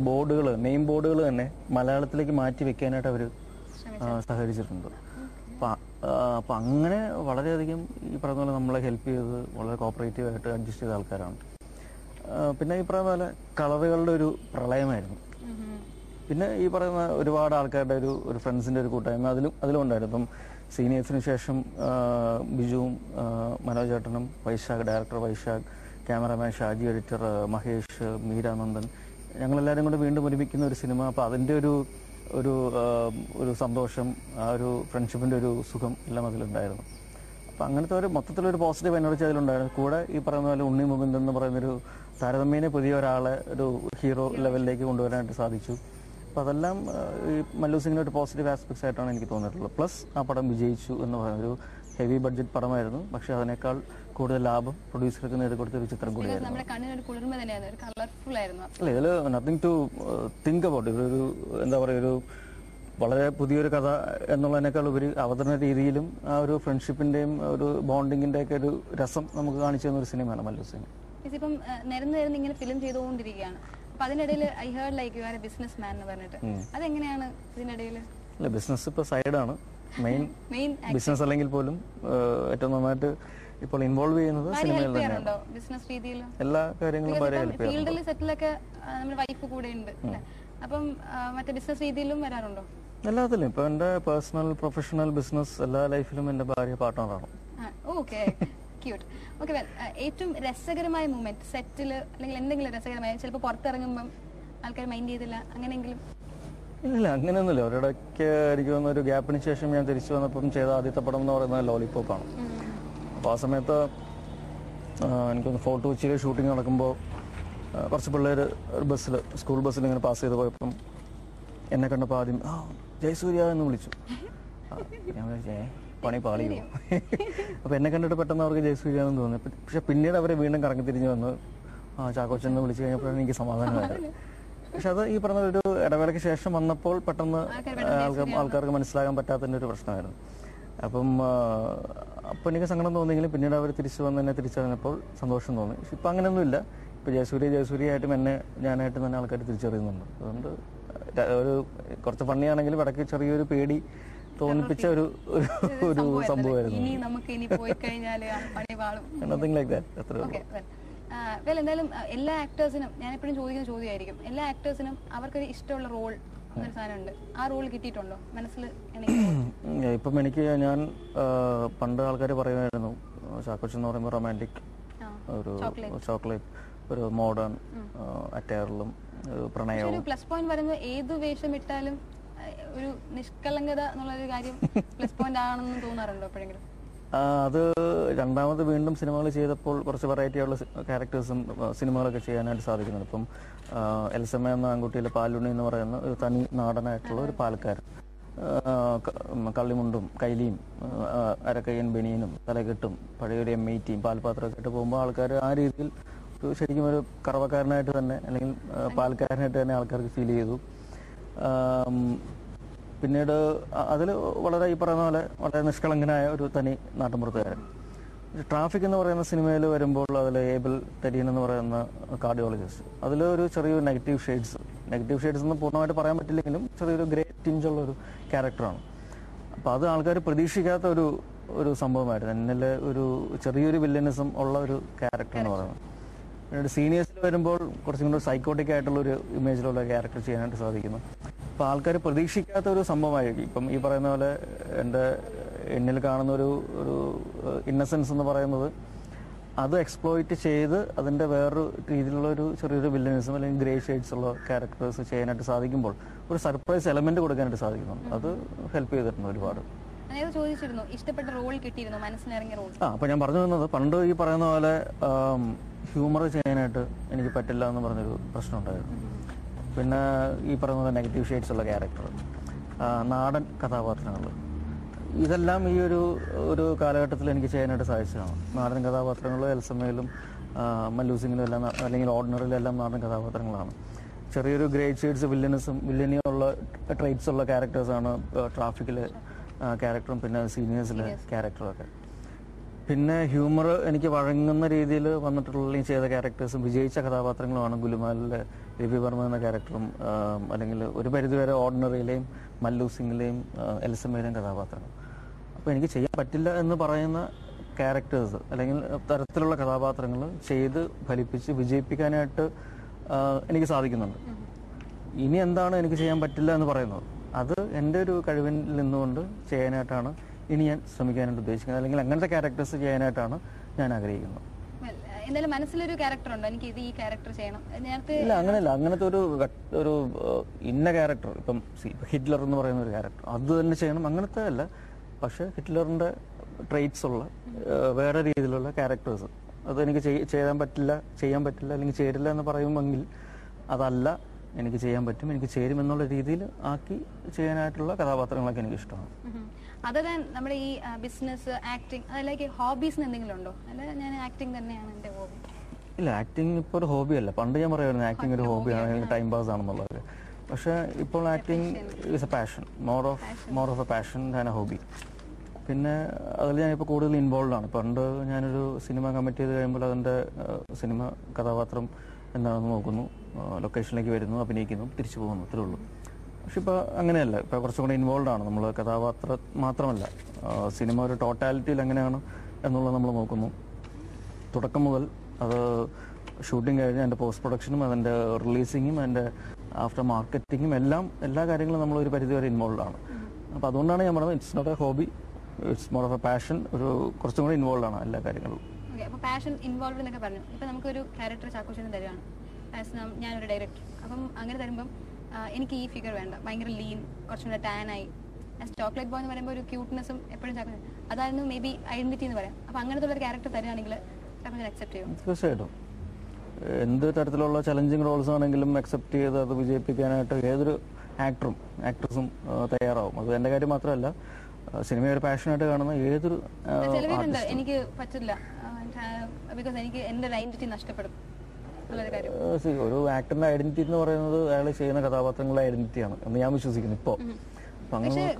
ബോർഡുകൾ, നെയിം ബോർഡുകൾ തന്നെ മലയാളത്തിലേക്ക് മാറ്റി വെക്കാനായിട്ട് അവർ സഹകരിച്ചിട്ടുണ്ട്. അപ്പം അങ്ങനെ വളരെയധികം ഈ പറയുന്ന പോലെ നമ്മളെ ഹെൽപ്പ് ചെയ്ത് വളരെ കോപ്പറേറ്റീവായിട്ട് അഡ്ജസ്റ്റ് ചെയ്ത ആൾക്കാരാണ്. പിന്നെ ഈ പറയുന്ന പോലെ കളറുകളുടെ ഒരു പ്രളയമായിരുന്നു. പിന്നെ ഈ പറയുന്ന ഒരുപാട് ആൾക്കാരുടെ ഒരു ഫ്രണ്ട്സിന്റെ ഒരു കൂട്ടായ്മ അതിലും ഉണ്ടായിരുന്നു. ഇപ്പം സീനിയേഴ്സിന് ശേഷം ബിജുവും മനോജ് ചേട്ടനും, director Vaishakh, cameraman Shaji, editor Mahesh, Meera Nandan, ഞങ്ങളെല്ലാവരും കൂടെ വീണ്ടും ഒരുമിക്കുന്ന ഒരു സിനിമ. അപ്പോൾ അതിൻ്റെ ഒരു സന്തോഷം, ആ ഒരു ഫ്രണ്ട്ഷിപ്പിൻ്റെ ഒരു സുഖം എല്ലാം അതിലുണ്ടായിരുന്നു. അപ്പം അങ്ങനത്തെ ഒരു മൊത്തത്തിലൊരു പോസിറ്റീവ് എനർജി അതിലുണ്ടായിരുന്നു. കൂടെ ഈ പറയുന്ന പോലെ ഉണ്ണി മുകുന്ദൻ എന്ന് പറയുന്നൊരു താരതമ്യേന പുതിയ ഒരാളെ ഒരു ഹീറോ ലെവലിലേക്ക് കൊണ്ടുവരാനായിട്ട് സാധിച്ചു. അപ്പോൾ അതെല്ലാം ഈ മല്ലു സിംഗിൻ്റെ ഒരു പോസിറ്റീവ് ആസ്പെക്ട്സ് ആയിട്ടാണ് എനിക്ക് തോന്നിയിട്ടുള്ളത്. പ്ലസ് ആ പടം വിജയിച്ചു എന്ന് പറയുന്നൊരു ഹെവി ബഡ്ജറ്റ് പടമായിരുന്നു. പക്ഷെ അതിനേക്കാൾ കൂടുതൽ ലാഭം പ്രൊഡ്യൂസർക്ക് നേടിക്കൊടുത്ത ഒരു ചിത്രം കൂടിയായിരുന്നു. അല്ല, ഇതിൽ നത്തിങ് ടു തിങ്ക് അബൌട്ട്. ഇതൊരു എന്താ പറയുക, ഒരു വളരെ പുതിയൊരു കഥ എന്നുള്ളതിനേക്കാൾ ഉപരി അവതരണ രീതിയിലും ആ ഒരു ഫ്രണ്ട്ഷിപ്പിന്റെയും ഒരു ബോണ്ടിങ്ങിന്റെ ഒക്കെ ഒരു രസം നമുക്ക് കാണിച്ചു തന്ന ഒരു സിനിമയാണ് മല്ലു സിംഗ്. ഇപ്പം നിരന്ന് ഇങ്ങനെ ഫിലിം ചെയ്തുകൊണ്ടിരിക്കുകയാണ്. അപ്പൊ അതിനിടയിൽ I heard like you are A business man എന്ന് പറഞ്ഞിട്ട്, അതെങ്ങനെയാണ് ഇതിനിടയിൽ? അല്ല, ബിസിനസ് ഇപ്പോൾ സൈഡാണ്, മെയിൻ ബിസിനസ് അല്ലെങ്കിൽ പോലും ഏറ്റവും നന്നായിട്ട് ഇപ്പോൾ ഇൻവോൾവ് ചെയ്യുന്നത് സിനിമയിൽ തന്നെയാണ്. ബിസിനസ് രീതിയിൽ എല്ലാ കാര്യങ്ങളും ഫീൽഡിൽ സെറ്റിലൊക്കെ നമ്മുടെ വൈഫ് കൂടെ ഉണ്ട്. അപ്പം മറ്റേ ബിസിനസ് രീതിയിലും വരാറുണ്ടോ? എല്ലാത്തിലും. ഇപ്പൊ എന്റെ പേഴ്സണൽ, പ്രൊഫഷണൽ, ബിസിനസ് എല്ലാ ലൈഫിലും എന്റെ ഭാര്യ പാർട്ട്ണറാണ്. Okay, cute. ഓക്കെ, ഏറ്റവും രസകരമായ മൂമെന്റ് സെറ്റിൽ അല്ലെങ്കിൽ എന്തെങ്കിലും രസകരമായ, ചിലപ്പോൾ പുറത്തിറങ്ങുമ്പം ആൾക്കാർ മൈൻഡ് ചെയ്തില്ല അങ്ങനെയെങ്കിലും? ഇല്ല, അങ്ങനെയൊന്നുമില്ല. ഒരിടയ്ക്ക് എനിക്ക് തോന്നുന്ന ഒരു ഗ്യാപ്പിന് ശേഷം ഞാൻ തിരിച്ചു വന്നപ്പം ചെയ്ത ആദ്യത്തെ പടം എന്ന് പറയുന്നത് ലോലിപോപ്പാണ്. അപ്പോൾ ആ സമയത്ത് എനിക്കൊന്ന് ഫോർട്ട് കൊച്ചിയിൽ ഷൂട്ടിംഗ് നടക്കുമ്പോൾ കുറച്ച് പിള്ളേർ ഒരു ബസ്സിൽ, സ്കൂൾ ബസ്സിൽ ഇങ്ങനെ പാസ് ചെയ്ത് പോയപ്പം എന്നെ കണ്ടപ്പോൾ ആദ്യം ജയസൂര്യ എന്ന് വിളിച്ചു. ഞാൻ വിചാരിച്ചേ പണി പാളിയോ. അപ്പോൾ എന്നെ കണ്ടിട്ട് പെട്ടെന്ന് അവർക്ക് ജയസൂര്യ എന്ന് തോന്നി. പക്ഷെ പിന്നീട് അവരെ വീണ്ടും കറങ്ങി തിരിഞ്ഞ് വന്ന് ചാക്കോച്ചൻ എന്ന് വിളിച്ചു കഴിഞ്ഞപ്പോഴാണ് എനിക്ക് സമാധാനമായത്. പക്ഷെ അത് ഈ പറഞ്ഞ ഒരു ഇടവേളയ്ക്ക് ശേഷം വന്നപ്പോൾ പെട്ടെന്ന് ആൾക്കാർക്ക് മനസ്സിലാകാൻ പറ്റാത്തതിൻ്റെ ഒരു പ്രശ്നമായിരുന്നു. അപ്പം എനിക്ക് സങ്കടം തോന്നിയെങ്കിലും പിന്നീട് അവർ തിരിച്ചു വന്ന് എന്നെ തിരിച്ചറിഞ്ഞപ്പോൾ സന്തോഷം തോന്നി. പക്ഷെ ഇപ്പം അങ്ങനെയൊന്നുമില്ല. ഇപ്പം ജയസൂര്യയായിട്ടും എന്നെ ഞാനായിട്ടും തന്നെ ആൾക്കാർ തിരിച്ചറിയുന്നുണ്ട്. അതുകൊണ്ട് ഒരു കുറച്ച് ഫണ്ണിയാണെങ്കിലും ഇടയ്ക്ക് ചെറിയൊരു പേടി തോന്നിപ്പിച്ച ഒരു സംഭവമായിരുന്നു. എന്തായാലും എല്ലാ ആക്ടേഴ്സിനും ഞാൻ എപ്പോഴും ചോദിക്കുന്ന ചോദ്യമായിരിക്കും, എല്ലാ ആക്ടേഴ്സിനും അവർക്കൊരു ഇഷ്ടമുള്ള റോൾ ഒരു സാധനമുണ്ട്. ആ റോൾ കിട്ടിയിട്ടുണ്ടോ മനസ്സിൽ? ഇപ്പം എനിക്ക് ഞാൻ പണ്ട് ആൾക്കാർ പറയുമായിരുന്നു ചാക്കോച്ചൻ എന്ന് പറയുമ്പോൾ റൊമാൻറ്റിക്, ഒരു ചോക്ലേറ്റ്, ഒരു മോഡേൺ, അറ്റയറിലും പ്രണയവും. പ്ലസ് പോയിന്റ് പറയുന്നത് ഏത് വേഷം ഇട്ടാലും ഒരു നിഷ്കളങ്കത എന്നുള്ളൊരു കാര്യം പ്ലസ് പോയിന്റ് ആണെന്ന് തോന്നാറുണ്ടോ എപ്പോഴെങ്കിലും? അത് രണ്ടാമത് വീണ്ടും സിനിമകൾ ചെയ്തപ്പോൾ കുറച്ച് വെറൈറ്റി ഉള്ള ക്യാരക്ടേഴ്സും സിനിമകളൊക്കെ ചെയ്യാനായിട്ട് സാധിക്കുന്നുണ്ട്. ഇപ്പം എൽസമ്മ എന്ന ആൺകുട്ടിയിലെ പാലുണ്ണി എന്ന് പറയുന്ന ഒരു തനി നാടനായിട്ടുള്ള ഒരു പാലക്കാരൻ, കള്ളിമുണ്ടും കൈലിയും അരക്കയ്യൻ ബനിയനും തലകെട്ടും പഴയൊരു M80 പാൽപാത്രമൊക്കെ ഇട്ട് പോകുമ്പോൾ ആൾക്കാർ ആ രീതിയിൽ ശരിക്കും ഒരു കറവക്കാരനായിട്ട് തന്നെ അല്ലെങ്കിൽ പാൽക്കാരനായിട്ട് തന്നെ ആൾക്കാർക്ക് ഫീൽ ചെയ്തു. പിന്നീട് അതിൽ വളരെ ഈ പറയുന്ന പോലെ വളരെ നിഷ്കളങ്കനായ ഒരു തനി നാട്ടിൻപുറത്തുകാരൻ. ട്രാഫിക് എന്ന് പറയുന്ന സിനിമയിൽ വരുമ്പോൾ അതിൽ ഏബിൾ ടെരീൻ എന്ന് പറയുന്ന കാർഡിയോളജിസ്റ്റ്, അതിലൊരു ചെറിയൊരു നെഗറ്റീവ് ഷെയ്ഡ്സ് എന്ന് പൂർണ്ണമായിട്ട് പറയാൻ പറ്റില്ലെങ്കിലും ചെറിയൊരു ഗ്രേ ടിഞ്ചുള്ള ഒരു ക്യാരക്ടറാണ്. അപ്പോൾ അത് ആൾക്കാർ പ്രതീക്ഷിക്കാത്ത ഒരു സംഭവമായിരുന്നു. എന്നിൽ ഒരു ചെറിയൊരു വില്ലനിസം ഉള്ള ഒരു ക്യാരക്ടർ എന്ന് പറയുന്നത്. പിന്നീട് സീനിയേഴ്സിൽ വരുമ്പോൾ കുറച്ചും കൂടി സൈക്കോട്ടിക് ആയിട്ടുള്ള ഒരു ഇമേജിലുള്ള ക്യാരക്ടർ ചെയ്യാനായിട്ട് സാധിക്കുന്നു. അപ്പോൾ ആൾക്കാർ പ്രതീക്ഷിക്കാത്ത ഒരു സംഭവമായിരിക്കും. ഇപ്പം ഈ പറയുന്ന പോലെ എന്നിൽ കാണുന്ന ഒരു ഇന്നസെൻസ് എന്ന് പറയുന്നത് അത് എക്സ്പ്ലോയിറ്റ് ചെയ്ത് അതിൻ്റെ വേറൊരു രീതിയിലുള്ള ഒരു ചെറിയൊരു വില്ലനിസം അല്ലെങ്കിൽ ഗ്രേ ഷെയ്ഡ്സ് ഉള്ള ക്യാരക്ടേഴ്സ് ചെയ്യാനായിട്ട് സാധിക്കുമ്പോൾ ഒരു സർപ്രൈസ് എലമെന്റ് കൊടുക്കാനായിട്ട് സാധിക്കുന്നുണ്ട്. അത് ഹെൽപ്പ് ചെയ്തിട്ടുണ്ട് ഒരുപാട്. അപ്പൊ ഞാൻ പറഞ്ഞു വന്നത് പണ്ട് ഈ പറയുന്ന പോലെ ഹ്യൂമർ ചെയ്യാനായിട്ട് എനിക്ക് പറ്റില്ല എന്ന് പറഞ്ഞൊരു പ്രശ്നം ഉണ്ടായിരുന്നു. പിന്നെ ഈ പറയുന്ന പോലെ നെഗറ്റീവ് ഷെയ്ഡ്സ് ഉള്ള ക്യാരക്ടർ, നാടൻ കഥാപാത്രങ്ങൾ, ഇതെല്ലാം ഈ ഒരു കാലഘട്ടത്തിൽ എനിക്ക് ചെയ്യാനായിട്ട് സാധിച്ചതാണ്. നാടൻ കഥാപാത്രങ്ങൾ എൽസമ്മയിലും മല്ലു സിംഗിലും എല്ലാം അല്ലെങ്കിൽ ഓർഡിനറിയിലും എല്ലാം നാടൻ കഥാപാത്രങ്ങളാണ്. ചെറിയൊരു ഗ്രേറ്റ് ഷെയ്ഡ്സ് വില്ലനിയുള്ള ട്രേറ്റ്സ് ഉള്ള ക്യാരക്ടേഴ്സാണ് ട്രാഫിക്കിലെ ക്യാരക്ടറും പിന്നെ സീനിയേഴ്സിലെ ക്യാരക്ടറും ഒക്കെ. പിന്നെ ഹ്യൂമർ എനിക്ക് വഴങ്ങുന്ന രീതിയിൽ വന്നിട്ടുള്ള ചെയ്ത ക്യാരക്ടേഴ്സും വിജയിച്ച കഥാപാത്രങ്ങളുമാണ്. ഗുലുമാലിലെ രവി വർമ്മ എന്ന ക്യാരക്ടറും അല്ലെങ്കിൽ ഒരു പരിധിവരെ ഓർഡിനറിയിലെയും മല്ലു സിംഗിലെയും എൽസമ്മയിലെയും കഥാപാത്രങ്ങൾ. അപ്പോൾ എനിക്ക് ചെയ്യാൻ പറ്റില്ല എന്ന് പറയുന്ന ക്യാരക്ടേഴ്സ് അല്ലെങ്കിൽ തരത്തിലുള്ള കഥാപാത്രങ്ങൾ ചെയ്ത് ഫലിപ്പിച്ച് വിജയിപ്പിക്കാനായിട്ട് എനിക്ക് സാധിക്കുന്നുണ്ട്. ഇനി എന്താണ് എനിക്ക് ചെയ്യാൻ പറ്റില്ല എന്ന് പറയുന്നത്, അത് എൻ്റെ ഒരു കഴിവിൽ നിന്നുകൊണ്ട് ചെയ്യാനായിട്ടാണ് ഇനി ഞാൻ ശ്രമിക്കാനായിട്ട് ഉദ്ദേശിക്കുന്നത്. അല്ലെങ്കിൽ അങ്ങനത്തെ ക്യാരക്ടേഴ്സ് ചെയ്യാനായിട്ടാണ് ഞാൻ ആഗ്രഹിക്കുന്നത്. മനസ്സിലൊരു ക്യാരക്ടർ ഉണ്ടോ, എനിക്ക് ഇത് ഈ ക്യാരക്ടർ ചെയ്യണം? ഇല്ല, അങ്ങനെയല്ല. അങ്ങനത്തെ ഒരു ഇന്ന ക്യാരക്ടർ, ഇപ്പം ഹിറ്റ്ലർ എന്ന് പറയുന്ന ഒരു ക്യാരക്ടർ അത് തന്നെ ചെയ്യണം അങ്ങനത്തെ അല്ല. പക്ഷെ ഹിറ്റ്ലറിന്റെ ട്രേറ്റ്സ് ഉള്ള വേറെ രീതിയിലുള്ള ക്യാരക്ടേഴ്സ് അതെനിക്ക് ചെയ്യാൻ പറ്റില്ല അല്ലെങ്കിൽ ചേരില്ല എന്ന് പറയുമെങ്കിൽ അതല്ല, എനിക്ക് ചെയ്യാൻ പറ്റും, എനിക്ക് ചേരും എന്നുള്ള രീതിയിൽ ആക്കി ചെയ്യാനായിട്ടുള്ള കഥാപാത്രങ്ങളൊക്കെ എനിക്ക് ഇഷ്ടമാണ്. അതർ ദാൻ നമ്മുടെ ഈ ബിസിനസ്, ആക്ടിങ്, അതിലേക്ക് ഹോബീസ് എന്തെങ്കിലും ഉണ്ടോ? അല്ല ഞാൻ ആക്ടിങ് തന്നെയാണ് എൻ്റെ ഹോബി. ഇല്ല, ആക്ടിങ് ഇപ്പോൾ ഒരു ഹോബിയല്ല. പണ്ട് ഞാൻ പറയുമായിരുന്നു ആക്ടിങ് ഒരു ഹോബിയാണ്, ടൈം പാസ് ആണെന്നുള്ളത്. പക്ഷെ ഇപ്പോൾ acting is A passion, more of a passion than A hobby. പിന്നെ അതിൽ ഞാനിപ്പോൾ കൂടുതൽ ഇൻവോൾവ് ആണ്. പണ്ട് ഞാനൊരു സിനിമ കമ്മിറ്റ് ചെയ്ത് കഴിയുമ്പോൾ അതിൻ്റെ സിനിമ കഥാപാത്രം എന്താണെന്ന് നോക്കുന്നു, ലൊക്കേഷനിലേക്ക് വരുന്നു, അഭിനയിക്കുന്നു, തിരിച്ചു പോകുന്നു, അത്രേ ഉള്ളൂ. പക്ഷെ ഇപ്പോൾ അങ്ങനെയല്ല. ഇപ്പോൾ കുറച്ചും കൂടെ ഇൻവോൾവ് ആണ് നമ്മൾ. കഥാപാത്രം മാത്രമല്ല, സിനിമ ഒരു ടോട്ടാലിറ്റിയിൽ എങ്ങനെയാണ് എന്നുള്ളത് നമ്മൾ നോക്കുന്നു. തുടക്കം മുതൽ അത് ഷൂട്ടിംഗ് കഴിഞ്ഞ് അതിൻ്റെ പോസ്റ്റ് പ്രൊഡക്ഷനും അതിൻ്റെ റിലീസിങ്ങും അതിൻ്റെ ആഫ്റ്റർ മാർക്കറ്റിങ്ങും എല്ലാ കാര്യങ്ങളും നമ്മൾ ഒരു പരിധി വരെ ഇൻവോൾവ് ആണ്. അപ്പോൾ അതുകൊണ്ടാണ് ഞാൻ പറഞ്ഞത് it's not a hobby, it's more of a passion. ഒരു കുറച്ചും കൂടി ഇൻവോൾവ് ആണ് എല്ലാ കാര്യങ്ങളും. അപ്പോൾ പാഷൻ ഇൻവോൾവ് എന്നൊക്കെ പറഞ്ഞു. ഇപ്പം നമുക്കൊരു ക്യാരക്ടർ ചാക്കോച്ചന് തരുവാണ്, ഞാനൊരു ഡയറക്ടർ. അപ്പം അങ്ങനെ തരുമ്പം എനിക്ക് ഈ ഫിഗർ വേണ്ട, ഭയങ്കര ലീൻ, കുറച്ചും കൂടെ ടാനായി. ചോക്ലേറ്റ് ബോയ് എന്ന് പറയുമ്പോൾ ഒരു ക്യൂട്ട്നെസ്സും എപ്പോഴും ചാക്കോച്ചൻ, അതായിരുന്നു മേ ബി ഐഡന്റിറ്റി എന്ന് പറയാം. അപ്പോൾ അങ്ങനത്തെ ഒരു ക്യാരക്ടർ തരുവാണെങ്കിൽ ചാക്കോച്ചൻ അക്സെപ്റ്റ് ചെയ്യും? തീർച്ചയായിട്ടും. എന്ത് തരത്തിലുള്ള ചലഞ്ചിങ് റോൾസ് ആണെങ്കിലും അക്സെപ്റ്റ് ചെയ്ത് അത് വിജയിപ്പിക്കാനായിട്ട് ഏതൊരു ആക്ട്രസും തയ്യാറാവും. അത് എൻ്റെ കാര്യം മാത്രമല്ല, സിനിമയെ ഒരു പാഷനായിട്ട് കാണുന്ന ഏതൊരു എനിക്ക് പറ്റില്ല, ബിക്കോസ് എനിക്ക് എൻ്റെ ഐഡന്റിറ്റി നഷ്ടപ്പെടും. ഒരു ആക്ടറിന്റെ ഐഡന്റിറ്റി എന്ന് പറയുന്നത് അയാൾ ചെയ്യുന്ന കഥാപാത്രങ്ങളുടെ ഐഡന്റിറ്റിയാണ് എന്ന് ഞാൻ വിശ്വസിക്കുന്നു ഇപ്പോൾ.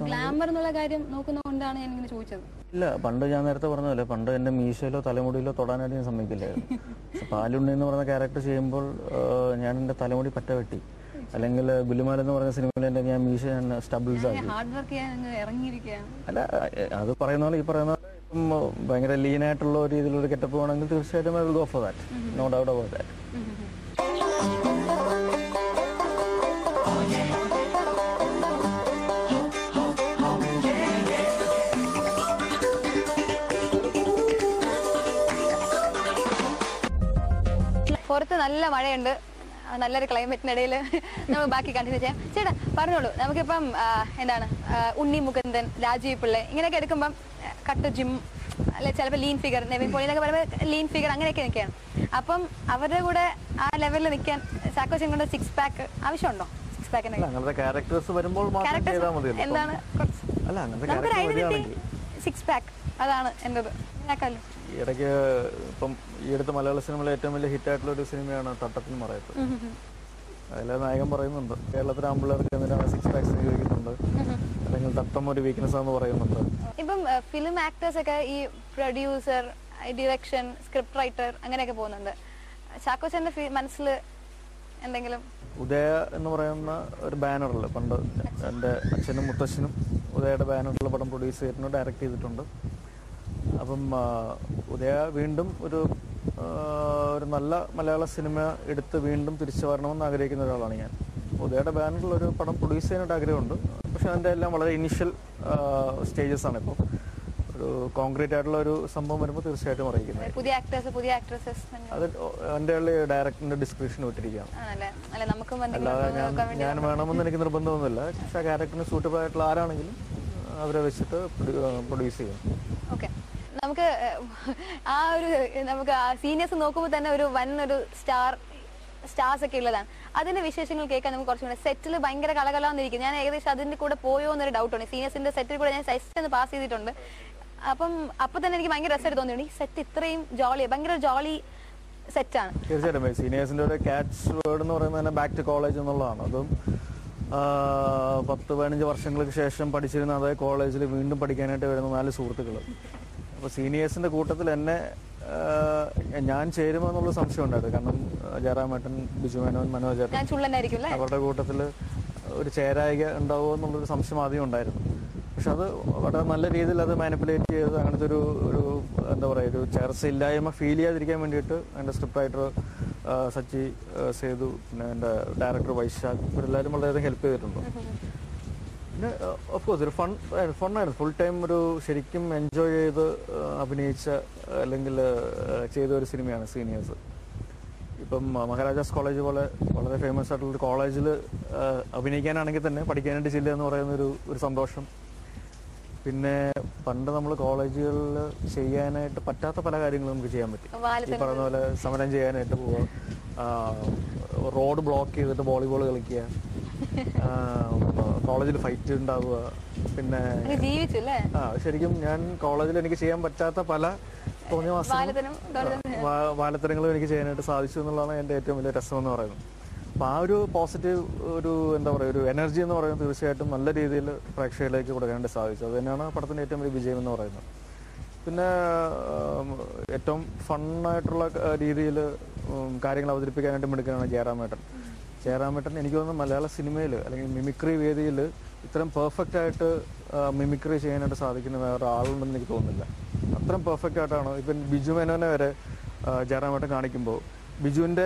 ഗ്ലാമർ എന്നുള്ള കാര്യം നോക്കുന്നതുകൊണ്ടാണ് ഞാൻ ഇങ്ങനെ ചോദിച്ചത്. ഇല്ല, പണ്ട് ഞാൻ നേരത്തെ പറഞ്ഞതല്ലേ, പണ്ട് എന്റെ മീശയിലോ തലമുടിയിലോ തൊടാനായിട്ട് ഞാൻ സമ്മതിക്കില്ലായിരുന്നു. പാലുണ്ണി എന്ന് പറയുന്ന ക്യാരക്ടർ ചെയ്യുമ്പോൾ ഞാൻ എന്റെ തലമുടി പറ്റ വെട്ടി. അല്ലെങ്കിൽ ഗുലുമാൽ എന്ന് പറയുന്ന സിനിമയിൽ ഞാൻ മീശ സ്റ്റബിൾസ് ആക്കി. അല്ല, അത് പറയുന്ന പോലെ ഈ പറയുന്ന ഭയങ്കര ലീൻ ആയിട്ടുള്ള രീതിയിലുള്ള ഗെറ്റപ്പ് വേണമെങ്കിൽ തീർച്ചയായിട്ടും I will go for that, no doubt about that. പുറത്ത് നല്ല മഴയുണ്ട്, നല്ലൊരു ക്ലൈമറ്റിനിടയിൽ നമ്മൾ ബാക്കി കണ്ടിന്യൂ ചെയ്യാം. ചേട്ടാ പറഞ്ഞോളൂ, നമുക്കിപ്പം എന്താണ് ഉണ്ണി മുകുന്ദൻ, രാജീവ് പിള്ളை ഇങ്ങനെയൊക്കെ എടുക്കുമ്പം കട്ട് ജിം അല്ലെ, ചിലപ്പോൾ ലീൻ ഫിഗർ, നെവിൻ പോളി എന്നൊക്കെ പറയുമ്പോൾ ലീൻ ഫിഗർ അങ്ങനെയൊക്കെ നിൽക്കുകയാണ്. അപ്പം അവരുടെ കൂടെ ആ ലെവലിൽ നിൽക്കാൻ ചാക്കോച്ചൻ കൊണ്ട് സിക്സ് പാക്ക് ആവശ്യമുണ്ടോ? സിക്സ് പാക്കിന് എന്താണ് നമുക്കൊരു ഐഡന്റിറ്റി സിക്സ് പാക്ക്, അതാണ് എൻ്റെത്. ഇടയ്ക്ക് ഇപ്പം ഈ അടുത്ത മലയാള സിനിമയിലെ ഏറ്റവും വലിയ ഹിറ്റായിട്ടുള്ള ഒരു സിനിമയാണ് തട്ടത്തിന് മറയത്ത്. അതിലെ നായകൻ പറയുന്നുണ്ട്, കേരളത്തിലെ ആമ്പിള്ളേർക്ക് എന്തിനാണ് സിക്സ് പാക്സ് ഉപയോഗിക്കുന്നുണ്ട്, അല്ലെങ്കിൽ തട്ടം ഒരു വീക്ക്നെസ് ആണെന്ന് പറയുന്നുണ്ട്. ഇപ്പം ഫിലിം ആക്ടേഴ്സ് ഒക്കെ ഈ പ്രൊഡ്യൂസർ, ഡിറക്ഷൻ, സ്ക്രിപ്റ്റ് റൈറ്റർ അങ്ങനെയൊക്കെ പോകുന്നുണ്ട്. ചാക്കോച്ചന്റെ മനസ്സിൽ എന്തെങ്കിലും? ഉദയ എന്ന് പറയുന്ന ഒരു ബാനറിൽ പണ്ട് എൻ്റെ അച്ഛനും മുത്തശ്ശനും ഉദയയുടെ ബാനറിലുള്ള പടം പ്രൊഡ്യൂസ് ചെയ്തിട്ടുണ്ട്, ഡയറക്റ്റ് ചെയ്തിട്ടുണ്ട്. അപ്പം ഉദയ വീണ്ടും ഒരു നല്ല മലയാള സിനിമ എടുത്ത് വീണ്ടും തിരിച്ചു വരണമെന്ന് ആഗ്രഹിക്കുന്ന ഒരാളാണ് ഞാൻ. ഉദയയുടെ ബാനറിൽ ഒരു പടം പ്രൊഡ്യൂസ് ചെയ്യാനായിട്ട് ആഗ്രഹമുണ്ട്. പക്ഷെ അതിൻ്റെ എല്ലാം വളരെ ഇനിഷ്യൽ സ്റ്റേജസ് ആണ്. ഇപ്പോൾ ഒരു കോൺക്രീറ്റ് ആയിട്ടുള്ള ഒരു സംഭവം വരുമ്പോൾ തീർച്ചയായിട്ടും അറിയിക്കുന്നത്. അത് എൻ്റെ ഡയറക്ടറിന്റെ ഡിസ്ക്രിപ്ഷൻ വിട്ടിരിക്കുകയാണ്. അല്ലാതെ ഞാൻ വേണമെന്ന് എനിക്ക് നിർബന്ധമൊന്നുമില്ല. പക്ഷെ ആ ക്യാരക്ടറിന് സൂട്ടബിൾ ആയിട്ടുള്ള ആരാണെങ്കിലും അവരെ വെച്ചിട്ട് പ്രൊഡ്യൂസ് ചെയ്യും. ഓക്കെ, നമുക്ക് സീനിയേഴ്സ് നോക്കുമ്പോൾ തന്നെ ഒരു സ്റ്റാർസ് ഒക്കെ ഉള്ളതാണ്. അതിന്റെ വിശേഷങ്ങൾ കേൾക്കാൻ നമുക്ക് കുറച്ചും കൂടെ. സെറ്റിൽ ഭയങ്കര കളകലാന്നിരിക്കും. ഞാൻ ഏകദേശം അതിന്റെ കൂടെ പോയോ എന്നൊരു ഡൗട്ടുണ്ട്. സീനിയേഴ്സിന്റെ സെറ്റിൽ കൂടെ ഞാൻ ജസ്റ്റ് ഒന്ന് പാസ് ചെയ്തിട്ടുണ്ട്. അപ്പൊ തന്നെ എനിക്ക് ഭയങ്കര രസമായിട്ട് തോന്നിയുണ്ട്. ഈ സെറ്റ് ഇത്രയും ഭയങ്കര ജോളി സെറ്റാണ്. തീർച്ചയായിട്ടും സീനിയേഴ്സിന്റെ ഒരു ക്യാച്ച് വേർഡ് എന്ന് പറയുന്നത് തന്നെ ബാക്ക് ടു കോളേജ് എന്നുള്ളതാണ്. അതും 10-15 വർഷങ്ങൾക്ക് ശേഷം പഠിച്ചിരുന്ന അതേ കോളേജിൽ വീണ്ടും പഠിക്കാനായിട്ട് വരുന്ന 4 സുഹൃത്തുക്കൾ. അപ്പോൾ സീനിയേഴ്സിന്റെ കൂട്ടത്തിൽ എന്നെ ഞാൻ ചേരുമോ എന്നുള്ള സംശയം ഉണ്ടായിരുന്നു. കാരണം ജയറാമേട്ടൻ, ബിജു മേനോൻ, മനോജ് അവരുടെ കൂട്ടത്തിൽ ഒരു ചേരായിക ഉണ്ടാവുമോ എന്നുള്ളൊരു സംശയം ആദ്യം ഉണ്ടായിരുന്നു. പക്ഷെ അത് വളരെ നല്ല രീതിയിൽ അത് മാനിപ്പുലേറ്റ് ചെയ്ത് അങ്ങനത്തെ ഒരു എന്താ പറയുക, ഒരു ചേർച്ചയില്ലായ്മ ഫീൽ ചെയ്യാതിരിക്കാൻ വേണ്ടിയിട്ട് എൻ്റെ സ്ക്രിപ്റ്റ് റൈറ്റർ സച്ചി, സേതു, പിന്നെ എൻ്റെ ഡയറക്ടർ വൈശാഖ്, ഇവരെല്ലാവരും വളരെയധികം ഹെൽപ്പ് ചെയ്തിട്ടുണ്ട്. പിന്നെ ഓഫ്കോഴ്സ് ഒരു ഫണ്ണായിരുന്നു. ഫുൾ ടൈം ഒരു ശരിക്കും എൻജോയ് ചെയ്ത് അഭിനയിച്ച അല്ലെങ്കിൽ ചെയ്ത ഒരു സിനിമയാണ് സീനിയേഴ്സ്. ഇപ്പം മഹാരാജാസ് കോളേജ് പോലെ വളരെ ഫേമസ് ആയിട്ടുള്ളൊരു കോളേജിൽ അഭിനയിക്കാനാണെങ്കിൽ തന്നെ പഠിക്കാനായിട്ട് ചെല്ലുക എന്ന് പറയുന്ന ഒരു സന്തോഷം. പിന്നെ പണ്ട് നമ്മൾ കോളേജുകളിൽ ചെയ്യാനായിട്ട് പറ്റാത്ത പല കാര്യങ്ങളും നമുക്ക് ചെയ്യാൻ പറ്റും. ഈ പറഞ്ഞ പോലെ സമരം ചെയ്യാനായിട്ട് പോവുക, റോഡ് ബ്ലോക്ക് ചെയ്തിട്ട് വോളിബോൾ കളിക്കുക, കോളേജിൽ ഫൈറ്റ് ഉണ്ടാവുക. പിന്നെ ശരിക്കും ഞാൻ കോളേജിൽ എനിക്ക് ചെയ്യാൻ പറ്റാത്ത പല തോന്നിയ വാലത്തരങ്ങളും എനിക്ക് ചെയ്യാനായിട്ട് സാധിച്ചു എന്നുള്ളതാണ് എൻ്റെ ഏറ്റവും വലിയ രസം എന്ന് പറയുന്നത്. അപ്പോൾ ആ ഒരു പോസിറ്റീവ് ഒരു എന്താ പറയുക ഒരു എനർജി എന്ന് പറയുന്നത് തീർച്ചയായിട്ടും നല്ല രീതിയിൽ പ്രേക്ഷകരിലേക്ക് കൊടുക്കാനായിട്ട് സാധിച്ചു. അത് തന്നെയാണ് പടത്തിൻ്റെ ഏറ്റവും വലിയ വിജയം എന്ന് പറയുന്നത്. പിന്നെ ഏറ്റവും ഫണ്ണായിട്ടുള്ള രീതിയിൽ കാര്യങ്ങൾ അവതരിപ്പിക്കാനായിട്ട് മിടുക്കനാണ് ജയറാമേട്ടൻ. ജയറാമേട്ടൻ എനിക്ക് തോന്നുന്നു മലയാള സിനിമയിൽ അല്ലെങ്കിൽ മിമിക്രി വേദിയിൽ ഇത്രയും പെർഫെക്റ്റ് ആയിട്ട് മിമിക്രി ചെയ്യാനായിട്ട് സാധിക്കുന്ന വേറെ ആളുണ്ടെന്ന് എനിക്ക് തോന്നുന്നില്ല. അത്രയും പെർഫെക്റ്റ് ആയിട്ടാണ്. ഇപ്പം ബിജു മേനോനെ വരെ ജയറാമേട്ടൻ കാണിക്കുമ്പോൾ ബിജുവിൻ്റെ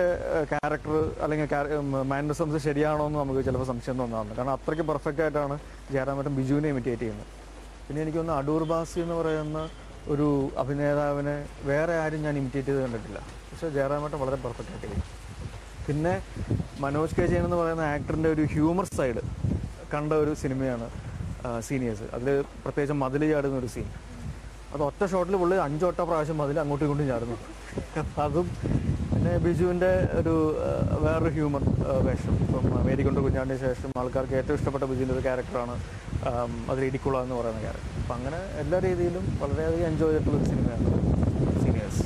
ക്യാരക്ടർ അല്ലെങ്കിൽ മാനറിസംസ് ശരിയാണോ എന്ന് നമുക്ക് ചിലപ്പോൾ സംശയം തോന്നാറുണ്ട്. കാരണം അത്രയ്ക്ക് പെർഫെക്റ്റ് ആയിട്ടാണ് ജയറാമേട്ടൻ ബിജുവിനെ ഇമിറ്റേറ്റ് ചെയ്യുന്നത്. പിന്നെ എനിക്ക് തോന്നുന്നു അടൂർ ബാസി എന്ന് പറയുന്ന ഒരു അഭിനേതാവിനെ വേറെ ആരും ഞാൻ ഇമിറ്റേറ്റ് ചെയ്ത് കണ്ടിട്ടില്ല. പക്ഷേ ജയറാമേട്ടൻ വളരെ പെർഫെക്റ്റ് ആയിട്ട് ചെയ്യും. പിന്നെ മനോജ് കെ ജയൻ എന്ന് പറയുന്ന ആക്ടറിൻ്റെ ഒരു ഹ്യൂമർ സൈഡ് കണ്ട ഒരു സിനിമയാണ് സീനിയേഴ്സ്. അതിൽ പ്രത്യേകിച്ച് മതിൽ ചാടുന്ന ഒരു സീൻ, അത് ഒറ്റ ഷോട്ടിൽ പുള്ളി 5 പ്രാവശ്യം മതിൽ അങ്ങോട്ടും ഇങ്ങോട്ടും ചാടുന്നു. അതും പിന്നെ ബിജുവിൻ്റെ ഒരു വേറൊരു ഹ്യൂമർ വേഷം. ഇപ്പം മേരിക്കൊണ്ട കുഞ്ഞാണ്ടിന് ശേഷം ആൾക്കാർക്ക് ഏറ്റവും ഇഷ്ടപ്പെട്ട ബിജുവിൻ്റെ ഒരു ക്യാരക്ടറാണ് അതിൽ ഇടിക്കുള എന്ന് പറയുന്ന ക്യാരക്ടർ. അപ്പം അങ്ങനെ എല്ലാ രീതിയിലും വളരെയധികം എൻജോയ് ചെയ്തിട്ടുള്ളൊരു സിനിമയാണ് സീനിയേഴ്സ്.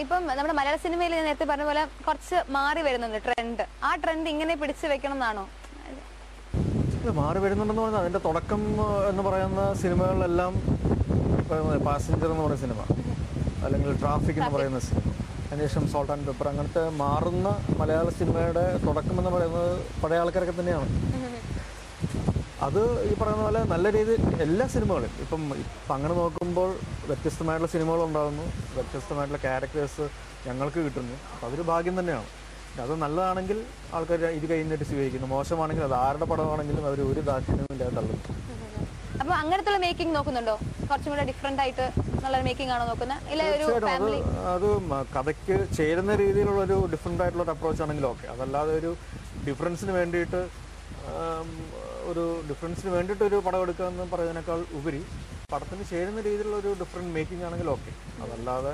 ഇപ്പം നമ്മുടെ മലയാള സിനിമയിൽ നേരത്തെ പറഞ്ഞ പോലെ കുറച്ച് മാറി വരുന്നുണ്ട് ട്രെൻഡ്. ആ ട്രെൻഡ് ഇങ്ങനെ പിടിച്ചു വെക്കണം എന്നാണോ? മാറി വരുന്നുണ്ടെന്ന് പറയുന്നത് അതിൻ്റെ തുടക്കം എന്ന് പറയുന്ന സിനിമകളിലെല്ലാം പാസഞ്ചർ എന്ന് പറയുന്ന സിനിമ, അല്ലെങ്കിൽ ട്രാഫിക് എന്ന് പറയുന്ന സിനിമ, അതിനുശേഷം സോൾട്ട് ആൻഡ് പെപ്പർ, അങ്ങനത്തെ മാറുന്ന മലയാള സിനിമയുടെ തുടക്കം എന്ന് പറയുന്നത് പഴയ ആൾക്കാരൊക്കെ തന്നെയാണ്. അത് ഈ പറയുന്ന പോലെ നല്ല രീതിയിൽ എല്ലാ സിനിമകളും ഇപ്പം അങ്ങനെ നോക്കുമ്പോൾ വ്യത്യസ്തമായിട്ടുള്ള സിനിമകളുണ്ടാകുന്നു, വ്യത്യസ്തമായിട്ടുള്ള ക്യാരക്ടേഴ്സ് ഞങ്ങൾക്ക് കിട്ടുന്നു. അപ്പം അതൊരു ഭാഗ്യം തന്നെയാണ്. അത് നല്ലതാണെങ്കിൽ ആൾക്കാർ ഇത് കഴിഞ്ഞിട്ട് സ്വീകരിക്കുന്നു, മോശമാണെങ്കിൽ അത് ആരുടെ പടമാണെങ്കിലും അവർ ഒരു ദാക്ഷിണ്യവും ഇല്ലാതെ തള്ളുന്നു. അപ്പോൾ അങ്ങനത്തെ മേക്കിംഗ് നോക്കുന്നുണ്ടോ? കുറച്ചും കൂടെ ഡിഫറെന്റ് ആയിട്ട് നല്ല മേക്കിംഗ് ആണോ നോക്കുന്നത്? അത് കഥയ്ക്ക് ചേരുന്ന രീതിയിലുള്ള ഒരു ഡിഫറെന്റ് ആയിട്ടുള്ള ഒരു അപ്രോച്ച് ആണെങ്കിൽ ഓക്കെ. അതല്ലാതെ ഒരു ഡിഫറൻസിന് വേണ്ടിയിട്ട് ഒരു പടം എടുക്കുക എന്ന് പറയുന്നതിനേക്കാൾ ഉപരി പടത്തിന് ചേരുന്ന രീതിയിലുള്ള ഒരു ഡിഫറെന്റ് മേക്കിംഗ് ആണെങ്കിൽ ഓക്കെ. അതല്ലാതെ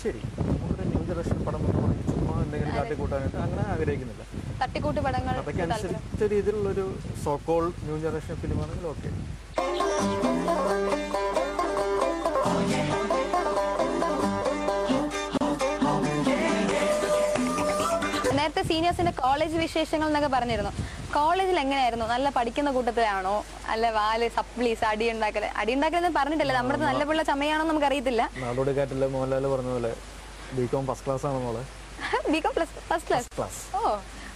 ശരി നമുക്കൊരു ന്യൂ ജനറേഷൻ പടം എന്ന് പറഞ്ഞ് ചുമ്മാ എന്തെങ്കിലും കാട്ടിക്കൂട്ടാനായിട്ട് അങ്ങനെ ആഗ്രഹിക്കുന്നില്ല. തട്ടിക്കൂട്ട് പടങ്ങൾ അതൊക്കെ അനുസരിച്ച രീതിയിലുള്ളൊരു so call new generation film ആണെങ്കിൽ ഓക്കെ. നേരത്തെ സീനിയേഴ്സിന്റെ കോളേജ് വിശേഷങ്ങൾ എന്നൊക്കെ പറഞ്ഞിരുന്നു. കോളേജിൽ എങ്ങനെയായിരുന്നു? നല്ല പഠിക്കുന്ന കൂട്ടത്തിലാണോ? അല്ല വാല് സപ്ലീസ് അടി ഉണ്ടാക്കലെന്ന് പറഞ്ഞിട്ടില്ല. നമ്മുടെ നല്ല പിള്ള ചമയാണോ നമുക്ക് അറിയത്തില്ല. നാടോടി കാറ്റിലെ മോഹൻലാൽ പറഞ്ഞ പോലെ ബികോം ഫസ്റ്റ് ക്ലാസ് ആണ് മോളെ. B Com first class. Oh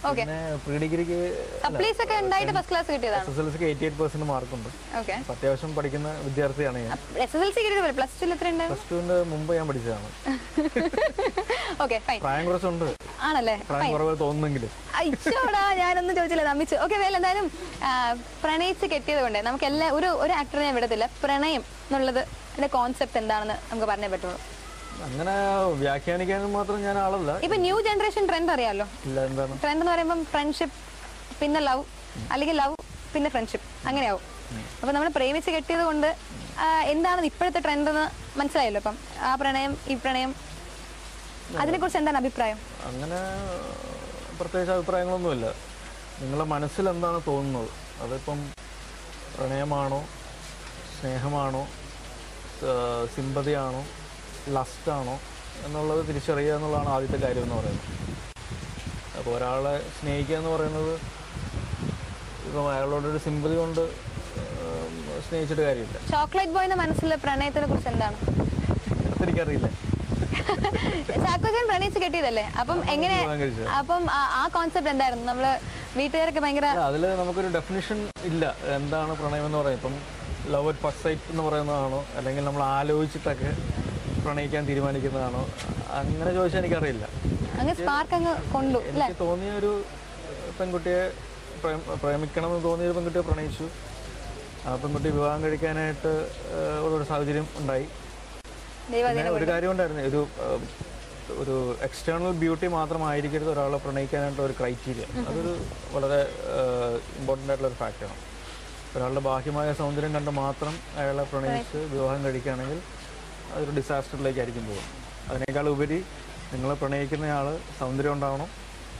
okay. Pre ഡിഗ്രിക്ക് സപ്ലീസ് ഒക്കെ ഉണ്ടായിട്ട് ഫസ്റ്റ് ക്ലാസ് കിട്ടിയതാണ്. SSLC 88% മാർക്കുണ്ട്. ഓക്കെ. അത്യാവശ്യം പഠിക്കുന്ന വിദ്യാർത്ഥിയാണ് ഞാൻ. SSLC കിട്ടിയത് പ്ലസ് ടു എത്ര ഉണ്ടായിരുന്നു? പ്ലസ് ടുവിന്റെ മുമ്പ് ഞാൻ പഠിച്ചതാണ്. Okay fine. പ്രായം കുറച്ചുണ്ട്. ആണല്ലേ? പ്രായം കുറവ് തോന്നുന്നെങ്കിലും. അയ്യോടാ ഞാനൊന്നും ചോദിച്ചില്ല, നമ്മിച്ചു. ഓക്കെ വേല എന്തായാലും പ്രണയിച്ച് കെട്ടിയത് കൊണ്ട് നമുക്ക് എല്ലാ ഒരു ആക്ടറെ ഞാൻ വിടത്തില്ല. പ്രണയം എന്നുള്ളത് അതിന്റെ കോൺസെപ്റ്റ് എന്താണെന്ന് നമുക്ക് പറഞ്ഞേ പറ്റുള്ളൂ. അങ്ങനെ വ്യാഖ്യാനിക്കാനും മാത്രം ഞാൻ ആളല്ല. ഇപ്പൊ ന്യൂ ജനറേഷൻ ട്രെൻഡ് അറിയാലോ. ട്രെൻഡ് എന്ന് പറയുമ്പോൾ ഫ്രണ്ട്ഷിപ്പ് പിന്നെ ലവ്, അല്ലെങ്കിൽ ലവ് പിന്നെ ഫ്രണ്ട്ഷിപ്പ്, അങ്ങനെയാവും. അപ്പൊ നമ്മൾ പ്രേമിച്ച് കെട്ടിയത് കൊണ്ട് എന്താണ് ഇപ്പോഴത്തെ ട്രെൻഡ് എന്ന് മനസ്സിലായല്ലോ. അപ്പം ആ പ്രണയം ഈ പ്രണയം അതിനെ കുറിച്ച് എന്താണ് അഭിപ്രായം? അങ്ങനെ പ്രത്യേകിച്ച് അഭിപ്രായങ്ങളൊന്നുമില്ല. നിങ്ങളുടെ മനസ്സിൽ എന്താണ് തോന്നുന്നത്, അതിപ്പം പ്രണയമാണോ, സ്നേഹമാണോ, സിമ്പതിയാണോ, ലസ്റ്റാണോ എന്നുള്ളത് തിരിച്ചറിയുക എന്നുള്ളതാണ് ആദ്യത്തെ കാര്യം എന്ന് പറയുന്നത്. അപ്പോൾ ഒരാളെ സ്നേഹിക്കുക എന്ന് പറയുന്നത് ഇപ്പം അയാളോടൊരു സിമ്പതി കൊണ്ട് സ്നേഹിച്ചിട്ട് കാര്യമില്ല. ചോക്ലേറ്റ് ബോയിന്റെ മനസ്സിൽ പ്രണയത്തിനെ കുറിച്ച് എന്താണ്? എനിക്കറിയില്ല. ചാക്കോച്ചൻ പ്രണയിച്ച് കെട്ടിയതല്ലേ, അപ്പം എങ്ങനെ, അപ്പം ആ കോൺസെപ്റ്റ് എന്തായിരുന്നു? നമ്മള് വീട്ടുകാരൊക്കെ ഭയങ്കര അതില് നമുക്കൊരു ഡെഫിനിഷൻ ഇല്ല എന്താണ് പ്രണയം എന്ന് പറയുന്നത്. ഇപ്പം ലവ് അറ്റ് ഫസ്റ്റ് സൈറ്റ് എന്ന് പറയുന്നതാണോ, അല്ലെങ്കിൽ നമ്മൾ ആലോചിച്ചിട്ടൊക്കെ പ്രണയിക്കാൻ തീരുമാനിക്കുന്നതാണോ, അങ്ങനെ ചോദിച്ചാൽ എനിക്കറിയില്ല. എനിക്ക് തോന്നിയ ഒരു പെൺകുട്ടിയെ പ്രേമിക്കണമെന്ന് തോന്നിയൊരു പെൺകുട്ടിയെ പ്രണയിച്ചു. ആ പെൺകുട്ടി വിവാഹം കഴിക്കാനായിട്ട് ഉള്ളൊരു സാഹചര്യം ഉണ്ടായി. ഒരു കാര്യം ഉണ്ടായിരുന്നു, ഒരു എക്സ്റ്റേണൽ ബ്യൂട്ടി മാത്രമായിരിക്കരുത് ഒരാളെ പ്രണയിക്കാനായിട്ടുള്ള ഒരു ക്രൈറ്റീരിയ. അതൊരു വളരെ ഇമ്പോർട്ടൻ്റ് ആയിട്ടുള്ള ഒരു ഫാക്റ്റാണ്. ഒരാളുടെ ബാഹ്യമായ സൗന്ദര്യം കണ്ട് മാത്രം അയാളെ പ്രണയിച്ച് വിവാഹം കഴിക്കുകയാണെങ്കിൽ അതൊരു ഡിസാസ്റ്ററിലേക്കായിരിക്കും പോകും. അതിനേക്കാൾ ഉപരി നിങ്ങൾ പ്രണയിക്കുന്നയാൾ സൗന്ദര്യം ഉണ്ടാവണം,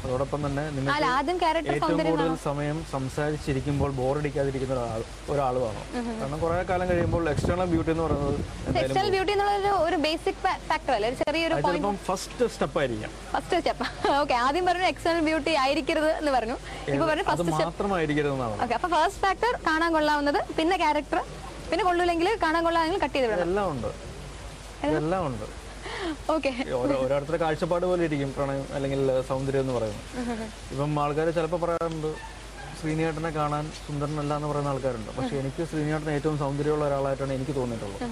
അതോടൊപ്പം തന്നെ അല്ല നിങ്ങൾക്ക് ആദ്യം ക്യാരക്ടർ ഏറ്റവും കൂടുതൽ സമയം സംസാരിച്ചിരിക്കുമ്പോൾ ബോറടിക്കാതിരിക്കുന്ന ഒരാൾ വേണം. കാരണം കുറെ കാലം കഴിയുമ്പോൾ എക്സ്റ്റേണൽ ബ്യൂട്ടി എന്ന് പറയുന്നത് എക്സ്റ്റേണൽ ബ്യൂട്ടി എന്നുള്ള ഒരു ബേസിക് ഫാക്ടർ അല്ലേ, ഒരു ചെറിയൊരു ചിലപ്പം ഫസ്റ്റ് സ്റ്റെപ്പ് ആയിരിക്കാം. First step. ഓക്കെ, ആദ്യം പറഞ്ഞു എക്സ്റ്റേണൽ ബ്യൂട്ടി ആയിരിക്കരുത് എന്ന് പറഞ്ഞു, ഇപ്പൊ പറഞ്ഞു അത് മാത്രമായിരിക്കരുതെന്നാണ്. ഓക്കെ, അപ്പൊ ഫസ്റ്റ് ഫാക്ടർ കാണാൻ കൊള്ളാവുന്നത്, പിന്നെ ക്യാരക്ടർ, പിന്നെ കൊള്ളൂല്ലെങ്കിൽ കാണാൻ കൊള്ളാമെങ്കിൽ കട്ട് ചെയ്ത് വിടണം. എല്ലാം ഉണ്ട്, എല്ലാം ഉണ്ട്. ഓക്കെ, ഓരോരുത്തരുടെ കാഴ്ചപ്പാട് പോലെ ഇരിക്കും പ്രണയം അല്ലെങ്കിൽ സൗന്ദര്യം എന്ന് പറയുന്നത്. ഇപ്പം ആൾക്കാർ ചിലപ്പോൾ പറയാറുണ്ട് ശ്രീനിയേട്ടനെ കാണാൻ സുന്ദരനല്ല എന്ന് പറയുന്ന ആൾക്കാരുണ്ട്. പക്ഷെ എനിക്ക് ശ്രീനിയേട്ടൻ ഏറ്റവും സൗന്ദര്യമുള്ള ഒരാളായിട്ടാണ് എനിക്ക് തോന്നിയിട്ടുള്ളത്.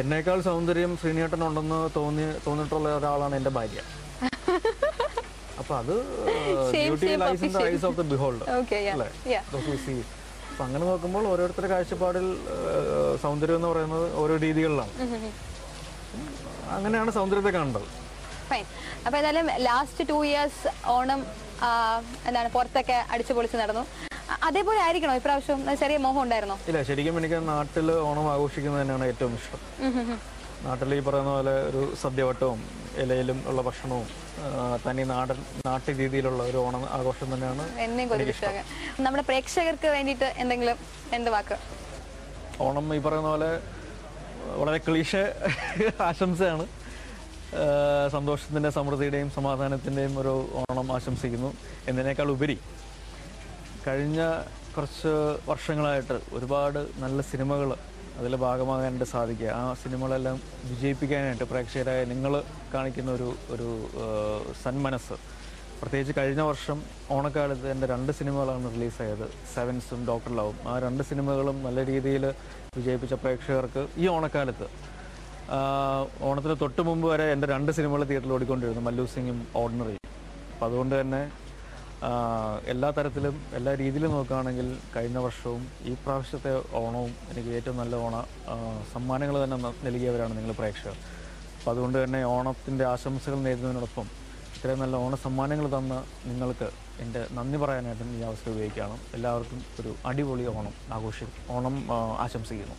എന്നേക്കാൾ സൗന്ദര്യം ശ്രീനിയേട്ടനുണ്ടെന്ന് തോന്നിയിട്ടുള്ള ഒരാളാണ് എൻ്റെ ഭാര്യ. അപ്പൊ അത് beauty lies in the eyes of the beholder അല്ലേ, ദോസ് ഹു സീ. അപ്പൊ അങ്ങനെ നോക്കുമ്പോൾ ഓരോരുത്തരുടെ കാഴ്ചപ്പാടിൽ സൗന്ദര്യം എന്ന് പറയുന്നത് ഓരോ രീതികളിലാണ്. അങ്ങനെയാണ് സൗന്ദര്യത്തെ കാണേണ്ടത്. അപ്പൊ ഏതായാലും ലാസ്റ്റ് 2 years ഓണം എന്താണ് പുറത്തൊക്കെ അടിച്ചു പൊളിച്ച് നടന്നു. അതേപോലെ ആയിരിക്കണോ ഇപ്രാവശ്യം? ചെറിയ മോഹം ഉണ്ടായിരുന്നോ? ഇല്ല, ശരിക്കും എനിക്ക് നാട്ടിൽ ഓണം ആഘോഷിക്കുന്നത് തന്നെയാണ് ഏറ്റവും ഇഷ്ടം. നാട്ടിൽ ഈ പറയുന്ന പോലെ ഒരു സദ്യവട്ടവും ഇലയിലും ഉള്ള ഭക്ഷണവും തനി നാട്ടു രീതിയിലുള്ള ഒരു ഓണം ആഘോഷം തന്നെയാണ് നമ്മുടെ പ്രേക്ഷകർക്ക് വേണ്ടിയിട്ട് എന്തെങ്കിലും എന്ത് വാക്ക്? ഓണം ഈ പറയുന്ന പോലെ വളരെ ക്ലീശ ആശംസയാണ്. സന്തോഷത്തിൻ്റെ, സമൃദ്ധിയുടെയും സമാധാനത്തിൻ്റെയും ഒരു ഓണം ആശംസിക്കുന്നു. എന്നതിനേക്കാൾ ഉപരി കഴിഞ്ഞ കുറച്ച് വർഷങ്ങളായിട്ട് ഒരുപാട് നല്ല സിനിമകൾ അതിൽ ഭാഗമാകാനായിട്ട് സാധിക്കുക, ആ സിനിമകളെല്ലാം വിജയിപ്പിക്കാനായിട്ട് പ്രേക്ഷകരായ നിങ്ങൾ കാണിക്കുന്ന ഒരു സന്മനസ്. പ്രത്യേകിച്ച് കഴിഞ്ഞ വർഷം ഓണക്കാലത്ത് എൻ്റെ 2 സിനിമകളാണ് റിലീസായത്, സെവൻസും ഡോക്ടർ ലവും. ആ 2 സിനിമകളും നല്ല രീതിയിൽ വിജയിപ്പിച്ച പ്രേക്ഷകർക്ക് ഈ ഓണക്കാലത്ത്, ഓണത്തിന് തൊട്ട് മുമ്പ് വരെ എൻ്റെ 2 സിനിമകൾ തിയേറ്ററിൽ ഓടിക്കൊണ്ടിരുന്നു, മല്ലു സിംഗും ഓർഡിനറി. അപ്പം അതുകൊണ്ട് തന്നെ എല്ലാ തരത്തിലും എല്ലാ രീതിയിലും നോക്കുകയാണെങ്കിൽ കഴിഞ്ഞ വർഷവും ഈ പ്രാവശ്യത്തെ ഓണവും എനിക്ക് ഏറ്റവും നല്ല സമ്മാനങ്ങൾ തന്നെ നൽകിയവരാണ് നിങ്ങൾ പ്രേക്ഷകർ. അപ്പം അതുകൊണ്ട് തന്നെ ഓണത്തിൻ്റെ ആശംസകൾ നേരുന്നതിനോടൊപ്പം ഇത്രയും നല്ല ഓണ സമ്മാനങ്ങൾ തന്ന നിങ്ങൾക്ക് എൻ്റെ നന്ദി പറയാനായിട്ടും ഈ അവസരം ഉപയോഗിക്കുകയാണ്. എല്ലാവർക്കും ഒരു അടിപൊളി ഓണം ആശംസിക്കുന്നു.